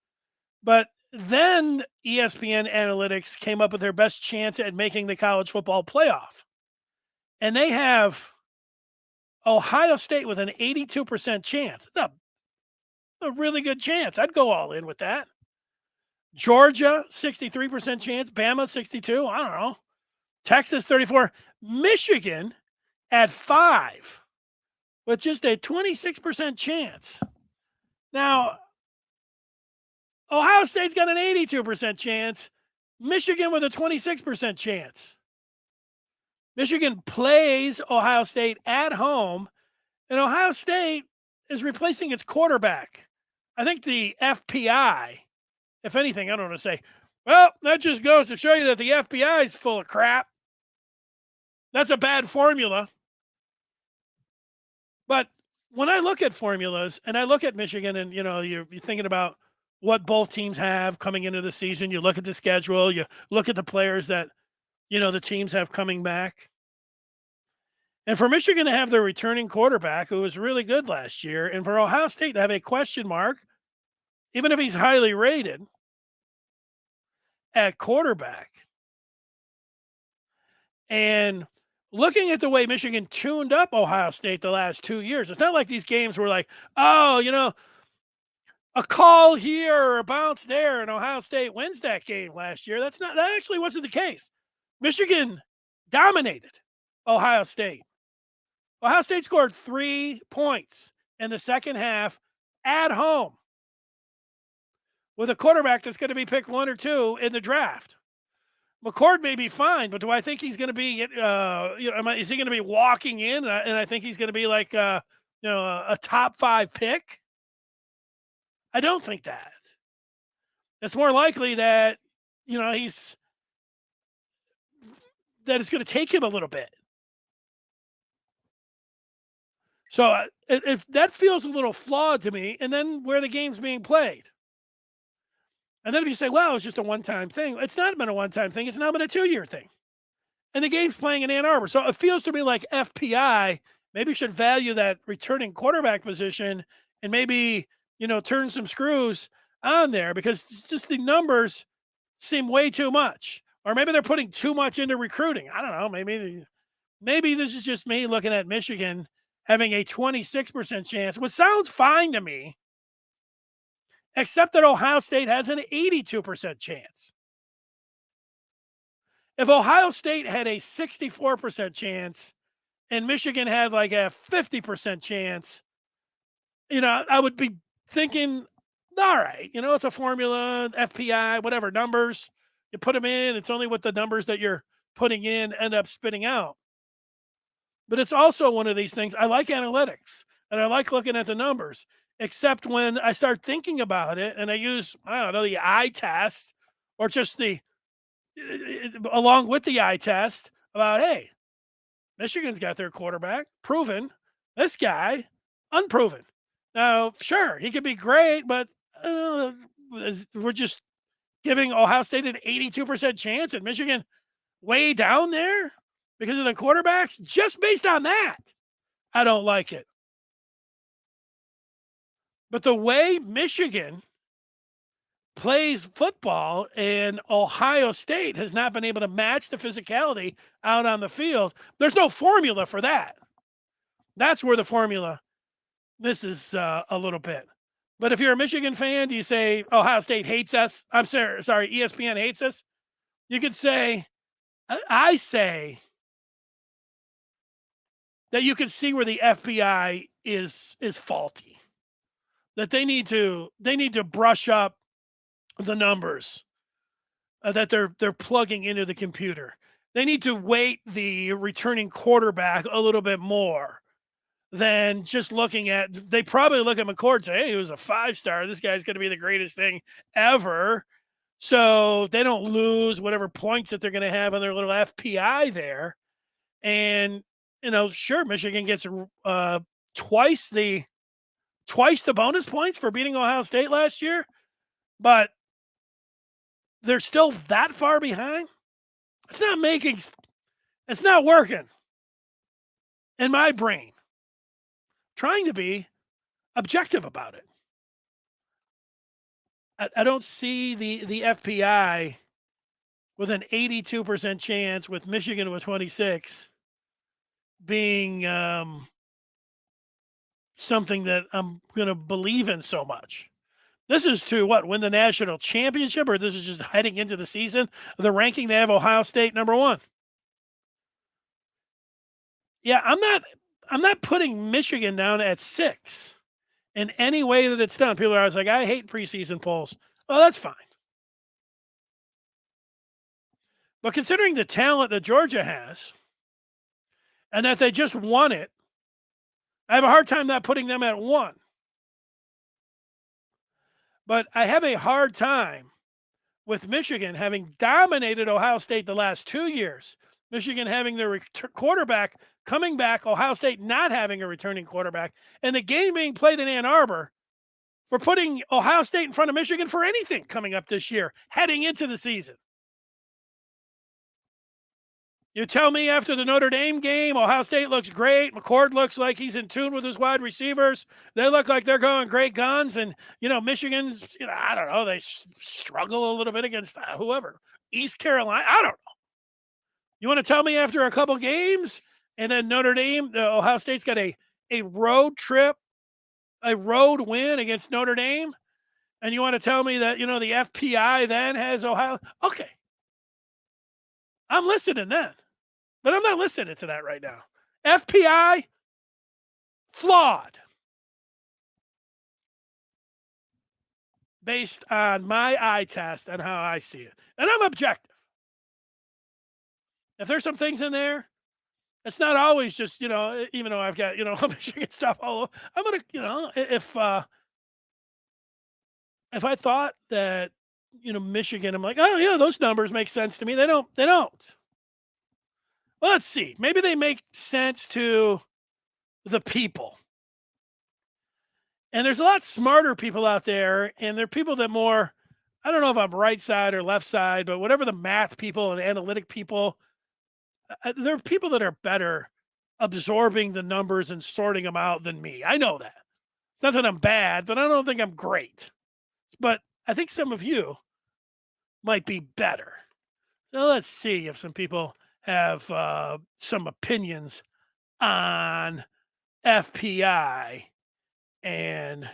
But then ESPN Analytics came up with their best chance at making the college football playoff. And they have Ohio State with an 82% chance. It's a really good chance. I'd go all in with that. Georgia, 63% chance. Bama, 62. I don't know. Texas, 34. Michigan at 5 with just a 26% chance. Now, Ohio State's got an 82% chance. Michigan with a 26% chance. Michigan plays Ohio State at home, and Ohio State is replacing its quarterback. I think the FPI, if anything, I don't want to say, well, that just goes to show you that the FBI is full of crap. That's a bad formula. But when I look at formulas and I look at Michigan and, you're thinking about what both teams have coming into the season, you look at the schedule, you look at the players that, the teams have coming back. And for Michigan to have their returning quarterback, who was really good last year, and for Ohio State to have a question mark, even if he's highly rated at quarterback. And looking at the way Michigan tuned up Ohio State the last 2 years, it's not like these games were like, a call here or a bounce there, and Ohio State wins that game last year. That actually wasn't the case. Michigan dominated Ohio State. Ohio State scored 3 points in the second half at home with a quarterback that's going to be picked 1 or 2 in the draft. McCord may be fine, but do I think he's going to be, is he going to be walking in? And I think he's going to be like, a top 5 pick. I don't think that. It's more likely that, that it's going to take him a little bit. So if that feels a little flawed to me, and then where the game's being played. And then if you say, well, it's just a one-time thing, it's not been a one-time thing. It's now been a 2-year thing. And the game's playing in Ann Arbor. So it feels to me like FPI maybe should value that returning quarterback position and maybe, turn some screws on there, because it's just the numbers seem way too much. Or maybe they're putting too much into recruiting. I don't know. Maybe this is just me looking at Michigan having a 26% chance, which sounds fine to me, except that Ohio State has an 82% chance. If Ohio State had a 64% chance and Michigan had like a 50% chance, I would be thinking, all right, it's a formula, FPI, whatever, numbers. You put them in, it's only what the numbers that you're putting in end up spitting out. But it's also one of these things. I like analytics and I like looking at the numbers, except when I start thinking about it and I use, the eye test, or just along with the eye test about, hey, Michigan's got their quarterback proven, this guy unproven. Now, sure, he could be great, but we're just giving Ohio State an 82% chance and Michigan way down there because of the quarterbacks. Just based on that, I don't like it. But the way Michigan plays football and Ohio State has not been able to match the physicality out on the field, there's no formula for that. That's where the formula misses a little bit. But if you're a Michigan fan, do you say Ohio State hates us? I'm sorry, ESPN hates us? You could say, I say that you can see where the FBI is faulty. That they need to brush up the numbers that they're plugging into the computer. They need to weight the returning quarterback a little bit more than just looking at. They probably look at McCord and say, hey, he was a 5-star. This guy's going to be the greatest thing ever. So they don't lose whatever points that they're going to have on their little FPI there. And, sure, Michigan gets twice the bonus points for beating Ohio State last year, but they're still that far behind. It's not working in my brain. Trying to be objective about it. I don't see the FPI with an 82% chance with Michigan with 26 being something that I'm going to believe in so much. This is to win the national championship, or this is just heading into the season. The ranking, they have Ohio State number 1. Yeah, I'm not putting Michigan down at 6 in any way that it's done. People are always like, I hate preseason polls. Well, that's fine. But considering the talent that Georgia has and that they just won it, I have a hard time not putting them at 1. But I have a hard time with Michigan having dominated Ohio State the last 2 years. Michigan having their quarterback coming back, Ohio State not having a returning quarterback, and the game being played in Ann Arbor. We're putting Ohio State in front of Michigan for anything coming up this year, heading into the season. You tell me after the Notre Dame game, Ohio State looks great. McCord looks like he's in tune with his wide receivers. They look like they're going great guns. And, Michigan's, I don't know, they struggle a little bit against whoever. East Carolina, I don't know. You want to tell me after a couple games and then Notre Dame, Ohio State's got a road trip, a road win against Notre Dame, and you want to tell me that, the FPI then has Ohio? Okay. I'm listening then, but I'm not listening to that right now. FPI, flawed. Based on my eye test and how I see it. And I'm objective. If there's some things in there, it's not always just, even though I've got, Michigan stuff all over. I'm going to, if I thought that, Michigan, I'm like, oh, yeah, those numbers make sense to me. They don't. Well, let's see. Maybe they make sense to the people. And there's a lot smarter people out there, and they're people that more, I don't know if I'm right side or left side, but whatever the math people and analytic people, there are people that are better absorbing the numbers and sorting them out than me. I know that. It's not that I'm bad, but I don't think I'm great. But I think some of you might be better. So let's see if some people have some opinions on FPI and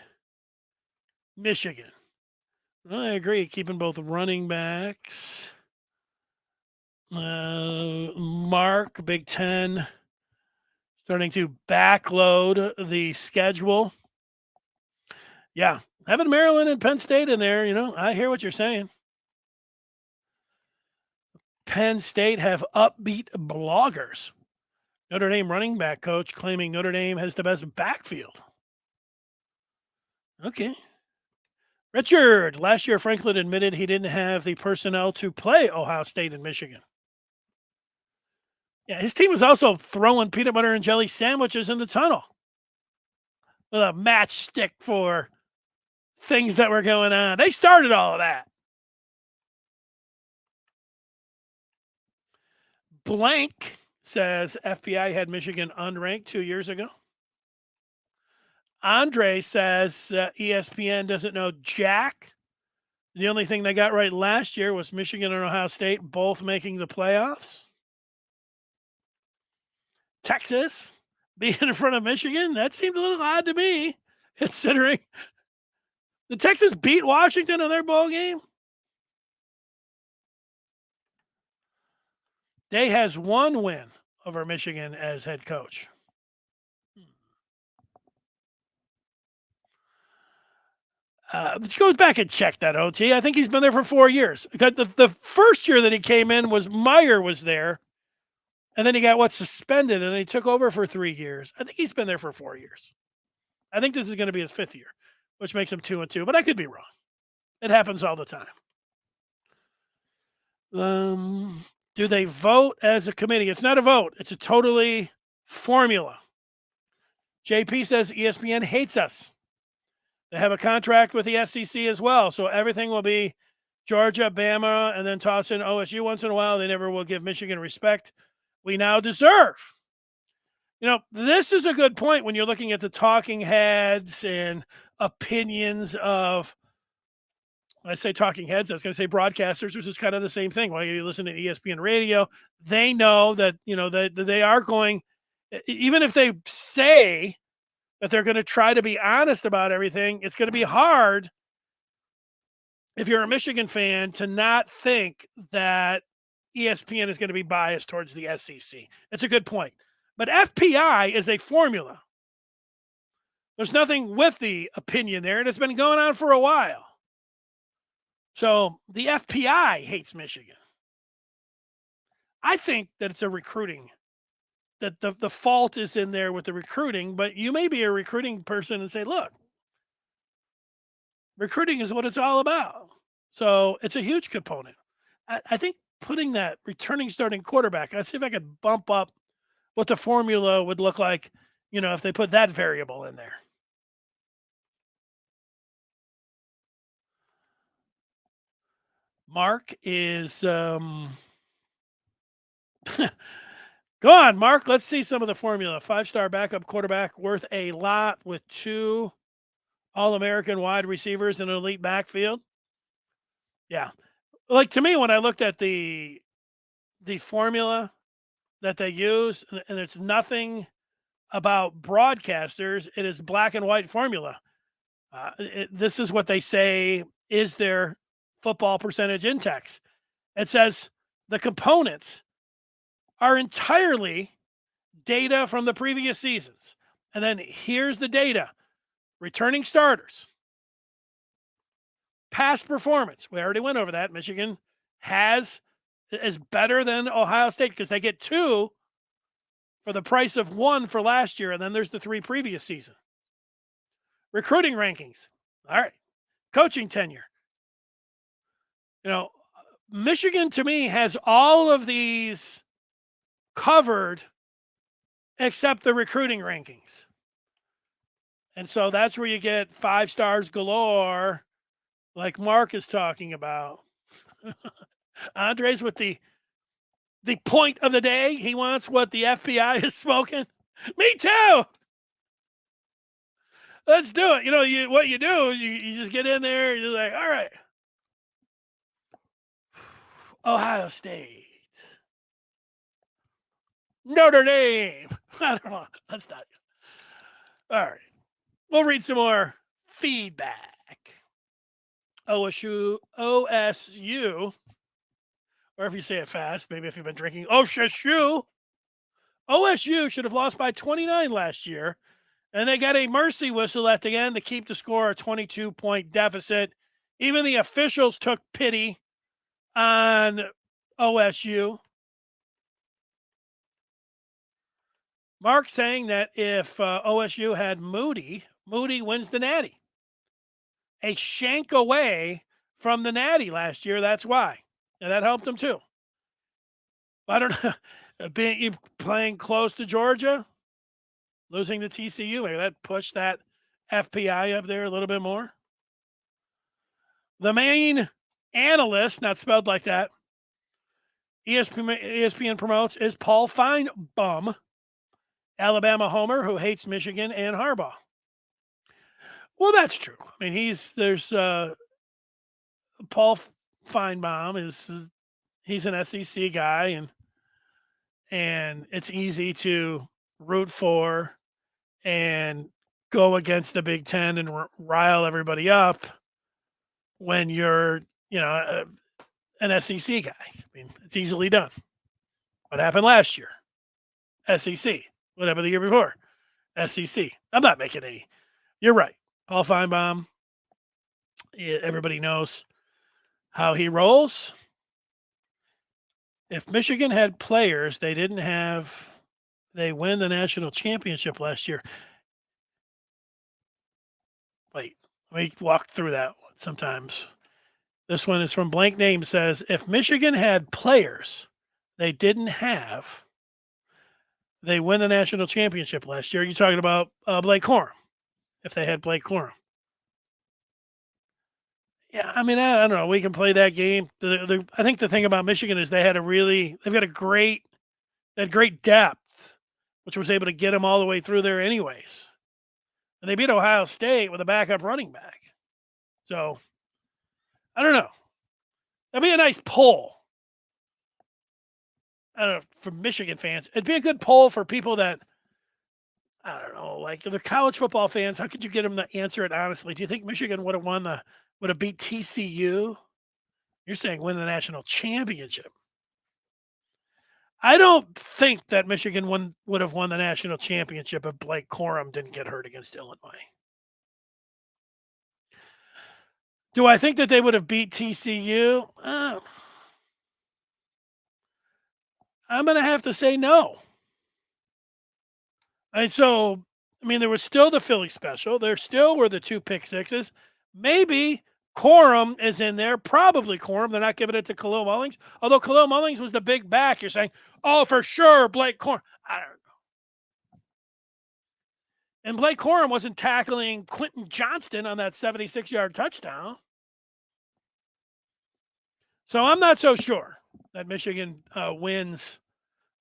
Michigan. I agree, keeping both running backs. Mark, Big Ten, starting to backload the schedule. Yeah, having Maryland and Penn State in there, I hear what you're saying. Penn State have upbeat bloggers. Notre Dame running back coach claiming Notre Dame has the best backfield. Okay. Richard, last year Franklin admitted he didn't have the personnel to play Ohio State and Michigan. Yeah, his team was also throwing peanut butter and jelly sandwiches in the tunnel with a matchstick for things that were going on. They started all of that. Blank says FBI had Michigan unranked 2 years ago. Andre says ESPN doesn't know jack. The only thing they got right last year was Michigan and Ohio State both making the playoffs. Texas being in front of Michigan, that seemed a little odd to me, considering the Texas beat Washington in their bowl game. Day has one win over Michigan as head coach. Goes back and check that, OT. I think he's been there for 4 years. The first year that he came in was Meyer was there, and then he got suspended, and he took over for 3 years. I think he's been there for 4 years. I think this is going to be his 5th year, which makes him 2-2, but I could be wrong. It happens all the time. Do they vote as a committee? It's not a vote. It's a totally formula. JP says ESPN hates us. They have a contract with the SEC as well, so everything will be Georgia, Bama, and then toss in OSU once in a while. They never will give Michigan respect we now deserve. This is a good point when you're looking at the talking heads and opinions of, I say talking heads, I was going to say broadcasters, which is kind of the same thing. While you listen to ESPN radio, they know that, that they are going, even if they say that they're going to try to be honest about everything, it's going to be hard if you're a Michigan fan to not think that ESPN is going to be biased towards the SEC. It's a good point. But FPI is a formula. There's nothing with the opinion there, and it's been going on for a while. So the FPI hates Michigan. I think that it's a recruiting, that the fault is in there with the recruiting, but you may be a recruiting person and say, look, recruiting is what it's all about. So it's a huge component. I think putting that returning starting quarterback, let's see if I could bump up what the formula would look like, if they put that variable in there. Mark is go on, Mark. Let's see some of the formula. 5-star backup quarterback worth a lot with 2 All-American wide receivers in an elite backfield. Yeah. Like, to me, when I looked at the formula that they use, and it's nothing about broadcasters, it is black and white formula. This is what they say is their football percentage index. It says the components are entirely data from the previous seasons. And then here's the data. Returning starters. Past performance. We already went over that. Michigan is better than Ohio State because they get 2 for the price of 1 for last year, and then there's the 3 previous season. Recruiting rankings. All right. Coaching tenure. Michigan, to me, has all of these covered except the recruiting rankings. And so that's where you get 5 stars galore, like Mark is talking about. Andre's with the point of the day. He wants what the FBI is smoking. Me too. Let's do it. What you do, you just get in there, you're like, all right. Ohio State. Notre Dame. I don't know. That's not good. All right. We'll read some more feedback. OSU, or if you say it fast, maybe if you've been drinking, OSU should have lost by 29 last year, and they got a mercy whistle at the end to keep the score a 22-point deficit. Even the officials took pity on OSU. Mark saying that if OSU had Moody wins the Natty. A shank away from the Natty last year, that's why. And that helped them too. I don't know. You playing close to Georgia, losing to TCU, maybe that pushed that FPI up there a little bit more. The main analyst, not spelled like that, ESPN promotes, is Paul Feinbaum, Alabama homer who hates Michigan and Harbaugh. Well, that's true. I mean, there's Paul Feinbaum he's an SEC guy, and it's easy to root for and go against the Big Ten and rile everybody up when you're, an SEC guy. I mean, it's easily done. What happened last year? SEC. What happened the year before? SEC. I'm not making any. You're right. Paul Feinbaum. Everybody knows how he rolls. If Michigan had players they win the national championship last year. Wait, let me walk through that one sometimes. This one is from Blank Name, says, if Michigan had players they didn't have, they win the national championship last year. You're talking about Blake Corum, if they had Blake Corum. Yeah, I mean, I don't know. We can play that game. I think the thing about Michigan is they've got great depth, which was able to get them all the way through there anyways. And they beat Ohio State with a backup running back. So, I don't know. That'd be a nice poll. I don't know, for Michigan fans. It'd be a good poll for people that, I don't know, like the college football fans. How could you get them to answer it honestly? Do you think Michigan would have beat TCU? You're saying win the national championship. I don't think that Michigan would have won the national championship if Blake Corum didn't get hurt against Illinois. Do I think that they would have beat TCU? I'm going to have to say no. And so, there was still the Philly special. There still were the 2 pick sixes. Maybe Corum is in there. Probably Corum. They're not giving it to Khalil Mullings. Although Khalil Mullings was the big back. You're saying, oh, for sure, Blake Corum. I don't know. And Blake Corum wasn't tackling Quentin Johnston on that 76-yard touchdown. So I'm not so sure that Michigan wins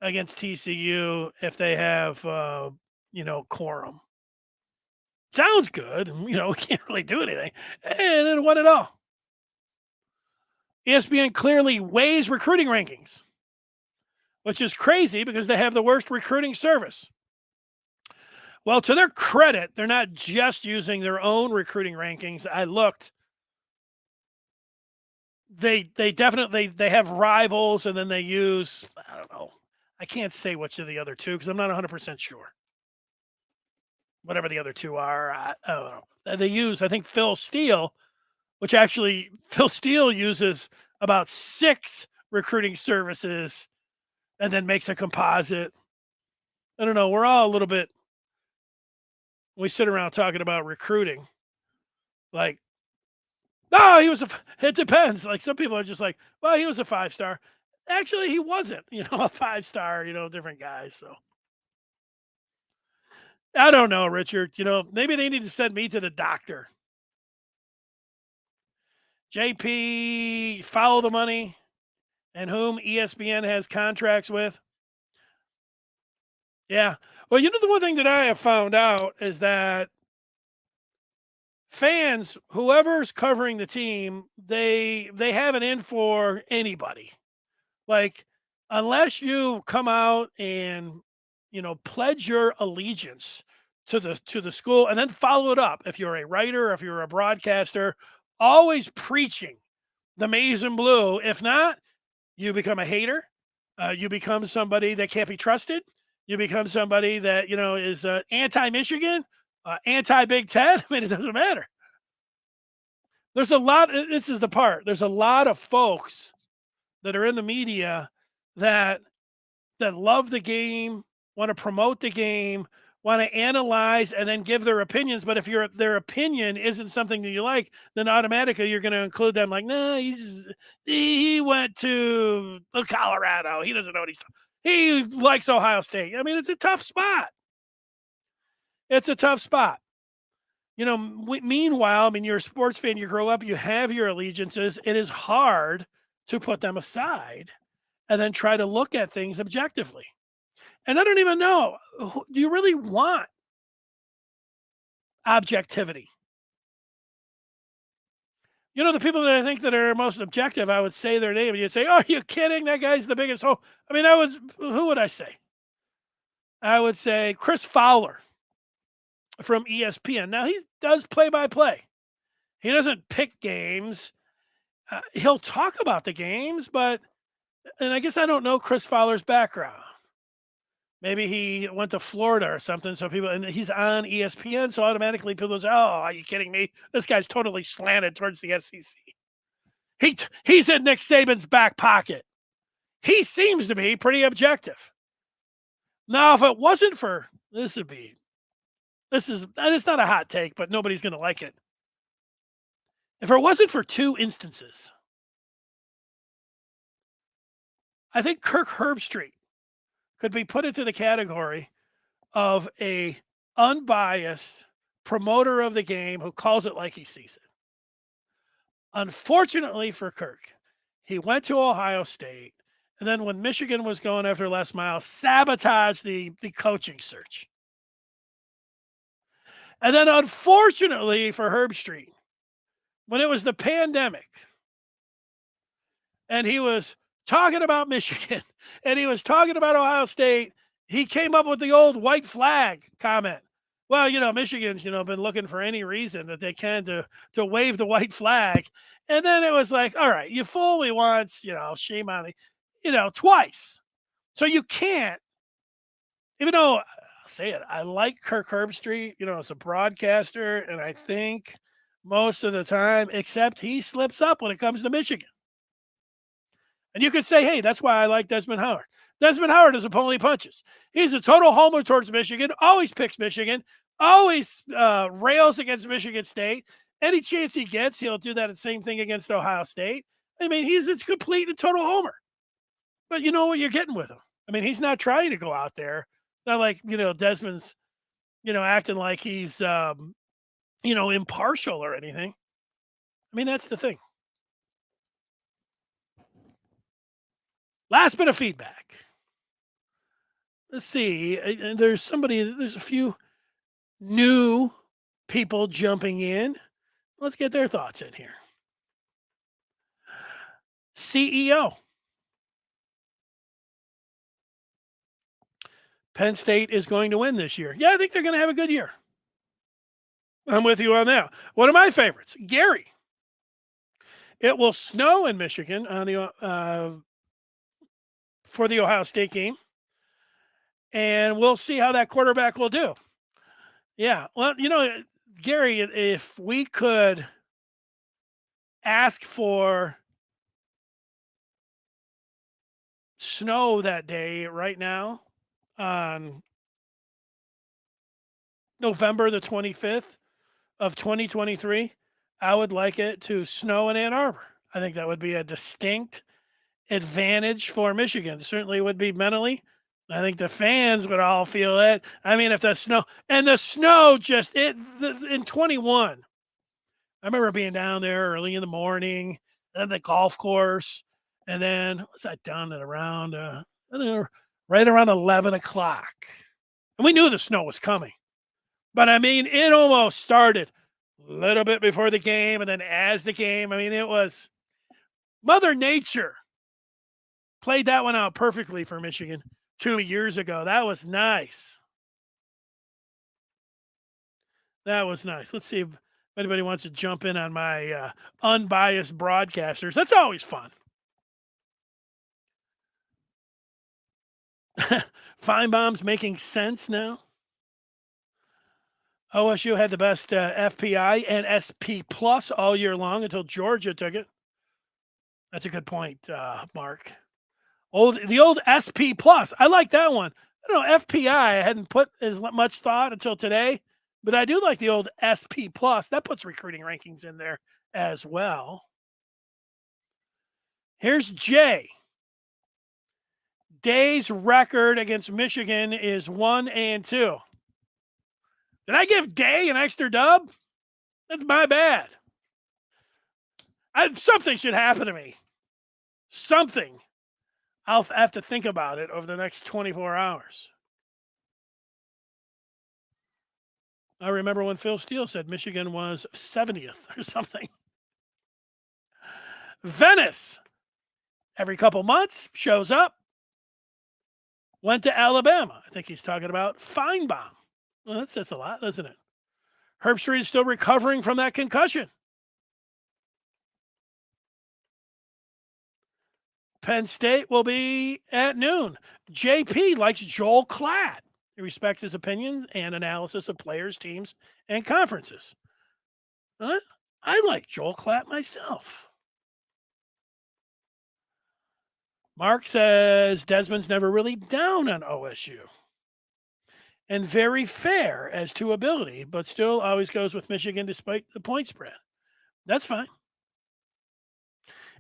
against TCU if they have, Corum. Sounds good. We can't really do anything. And then won it all. ESPN clearly weighs recruiting rankings, which is crazy because they have the worst recruiting service. Well, to their credit, they're not just using their own recruiting rankings. I looked. They definitely have rivals, and then they use, I don't know. I can't say which of the other 2 because I'm not 100% sure. Whatever the other 2 are, I don't know. They use, I think, Phil Steele, which actually Phil Steele uses about 6 recruiting services and then makes a composite. I don't know. We're all a little bit, we sit around talking about recruiting. Like, no, it depends. Like some people are just like, well, he was a 5-star. Actually, he wasn't, a 5-star, different guys. So I don't know, Richard. Maybe they need to send me to the doctor. JP, follow the money, and whom ESPN has contracts with. Yeah. Well, the one thing that I have found out is that fans, whoever's covering the team, they have it in for anybody. Like, unless you come out and, pledge your allegiance to the school and then follow it up. If you're a writer, if you're a broadcaster, always preaching the maize and blue. If not, you become a hater. You become somebody that can't be trusted. You become somebody that, is anti-Michigan, anti-Big Ten. It doesn't matter. There's a lot. This is the part. There's a lot of folks that are in the media that love the game, want to promote the game, want to analyze and then give their opinions. But if their opinion isn't something that you like, then automatically you're going to include them like, nah, he went to Colorado. He doesn't know what he's talking. He likes Ohio State. It's a tough spot. It's a tough spot. Meanwhile, you're a sports fan, you grow up, you have your allegiances. It is hard to put them aside and then try to look at things objectively. And I don't even know, do you really want objectivity? The people that I think that are most objective, I would say their name, and you'd say, oh, are you kidding? That guy's the biggest hoe. Who would I say? I would say Chris Fowler from ESPN. Now, he does play-by-play. He doesn't pick games. He'll talk about the games, and I guess I don't know Chris Fowler's background. Maybe he went to Florida or something. So and he's on ESPN. So automatically people say, oh, are you kidding me? This guy's totally slanted towards the SEC. He's in Nick Saban's back pocket. He seems to be pretty objective. Now, if it wasn't for, it's not a hot take, but nobody's going to like it. If it wasn't for 2 instances, I think Kirk Herbstreit could be put into the category of a unbiased promoter of the game who calls it like he sees it. Unfortunately for Kirk, he went to Ohio State, and then when Michigan was going after Les Miles, sabotaged the coaching search. And then unfortunately for Herbstreit, when it was the pandemic, and he was talking about Michigan, and he was talking about Ohio State, he came up with the old white flag comment. Well, Michigan's, been looking for any reason that they can to wave the white flag. And then it was like, all right, you fool me once, shame on me, twice. So you can't, even though I'll say it, I like Kirk Herbstreit, as a broadcaster, and I think most of the time, except he slips up when it comes to Michigan. And you could say, hey, that's why I like Desmond Howard. Desmond Howard doesn't pull any punches. He's a total homer towards Michigan, always picks Michigan, always rails against Michigan State. Any chance he gets, he'll do that same thing against Ohio State. I mean, he's a complete and total homer. But you know what you're getting with him. I mean, he's not trying to go out there. It's not like, Desmond's, acting like he's, impartial or anything. I mean, that's the thing. Last bit of feedback. Let's see. There's a few new people jumping in. Let's get their thoughts in here. CEO. Penn State is going to win this year. Yeah, I think they're going to have a good year. I'm with you on that. One of my favorites, Gary. It will snow in Michigan on the for the Ohio State game, and we'll see how that quarterback will do. Yeah, well, Gary, if we could ask for snow that day right now on November the 25th of 2023, I would like it to snow in Ann Arbor. I think that would be a distinct advantage for Michigan. Certainly would be mentally. I think the fans would all feel it. I mean, if the snow just in 21. I remember being down there early in the morning, then the golf course, and then what's that done at around right around 11 o'clock. And we knew the snow was coming. But I mean, it almost started a little bit before the game, and then as the game, I mean, it was Mother Nature played that one out perfectly for Michigan 2 years ago. That was nice. That was nice. Let's see if anybody wants to jump in on my unbiased broadcasters. That's always fun. Feinbaum's making sense now. OSU had the best FPI and SP plus all year long until Georgia took it. That's a good point, Mark. The old SP plus. I like that one. I don't know, FPI, I hadn't put as much thought until today, but I do like the old SP plus. That puts recruiting rankings in there as well. Here's Jay. Day's record against Michigan is 1-2. Did I give Day an extra dub? That's my bad. Something should happen to me. Something. I'll have to think about it over the next 24 hours. I remember when Phil Steele said Michigan was 70th or something. Venice, every couple months, shows up. Went to Alabama. I think he's talking about Feinbaum. Well, that says a lot, doesn't it? Herbstreit is still recovering from that concussion. Penn State will be at noon. JP likes Joel Klatt. He respects his opinions and analysis of players, teams, and conferences. I like Joel Klatt myself. Mark says Desmond's never really down on OSU. And very fair as to ability, but still always goes with Michigan despite the point spread. That's fine.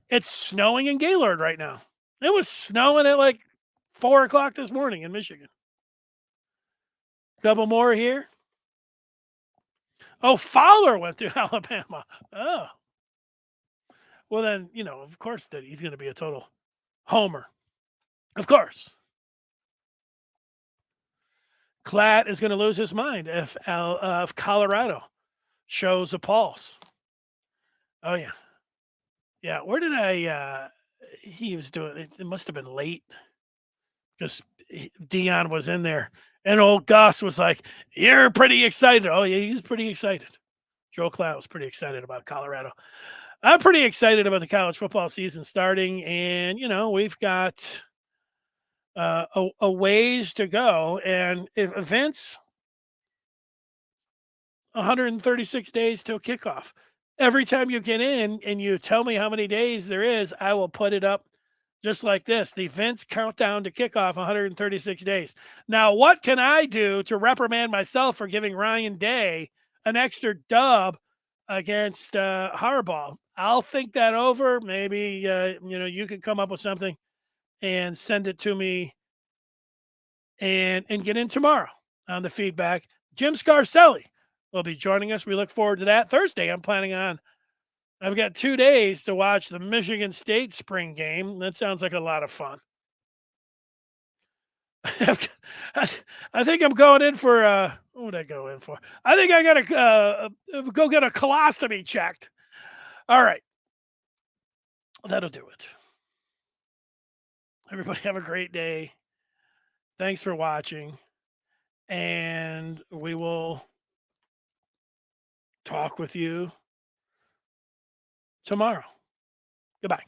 It's snowing in Gaylord right now. It was snowing at like 4 o'clock this morning in Michigan. Couple more here. Oh, Fowler went to Alabama. Oh. Well, then, of course that he's going to be a total homer. Of course. Klatt is going to lose his mind if Colorado shows a pulse. Oh, yeah. Yeah, where did he was doing it. It must have been late because Dion was in there. And old Gus was like, you're pretty excited. Oh, yeah, he's pretty excited. Joe Klatt was pretty excited about Colorado. I'm pretty excited about the college football season starting. And, we've got a ways to go. And if events, 136 days till kickoff. Every time you get in and you tell me how many days there is, I will put it up just like this. The events countdown to kickoff, 136 days. Now, what can I do to reprimand myself for giving Ryan Day an extra dub against Harbaugh? I'll think that over. Maybe you can come up with something and send it to me and get in tomorrow on the feedback. Jim Scarcelli will be joining us. We look forward to that. Thursday, I've got 2 days to watch the Michigan State spring game. That sounds like a lot of fun. I think I'm going in for, what would I go in for? I think I got to go get a colostomy checked. All right. That'll do it. Everybody have a great day. Thanks for watching. And we will talk with you tomorrow. Goodbye.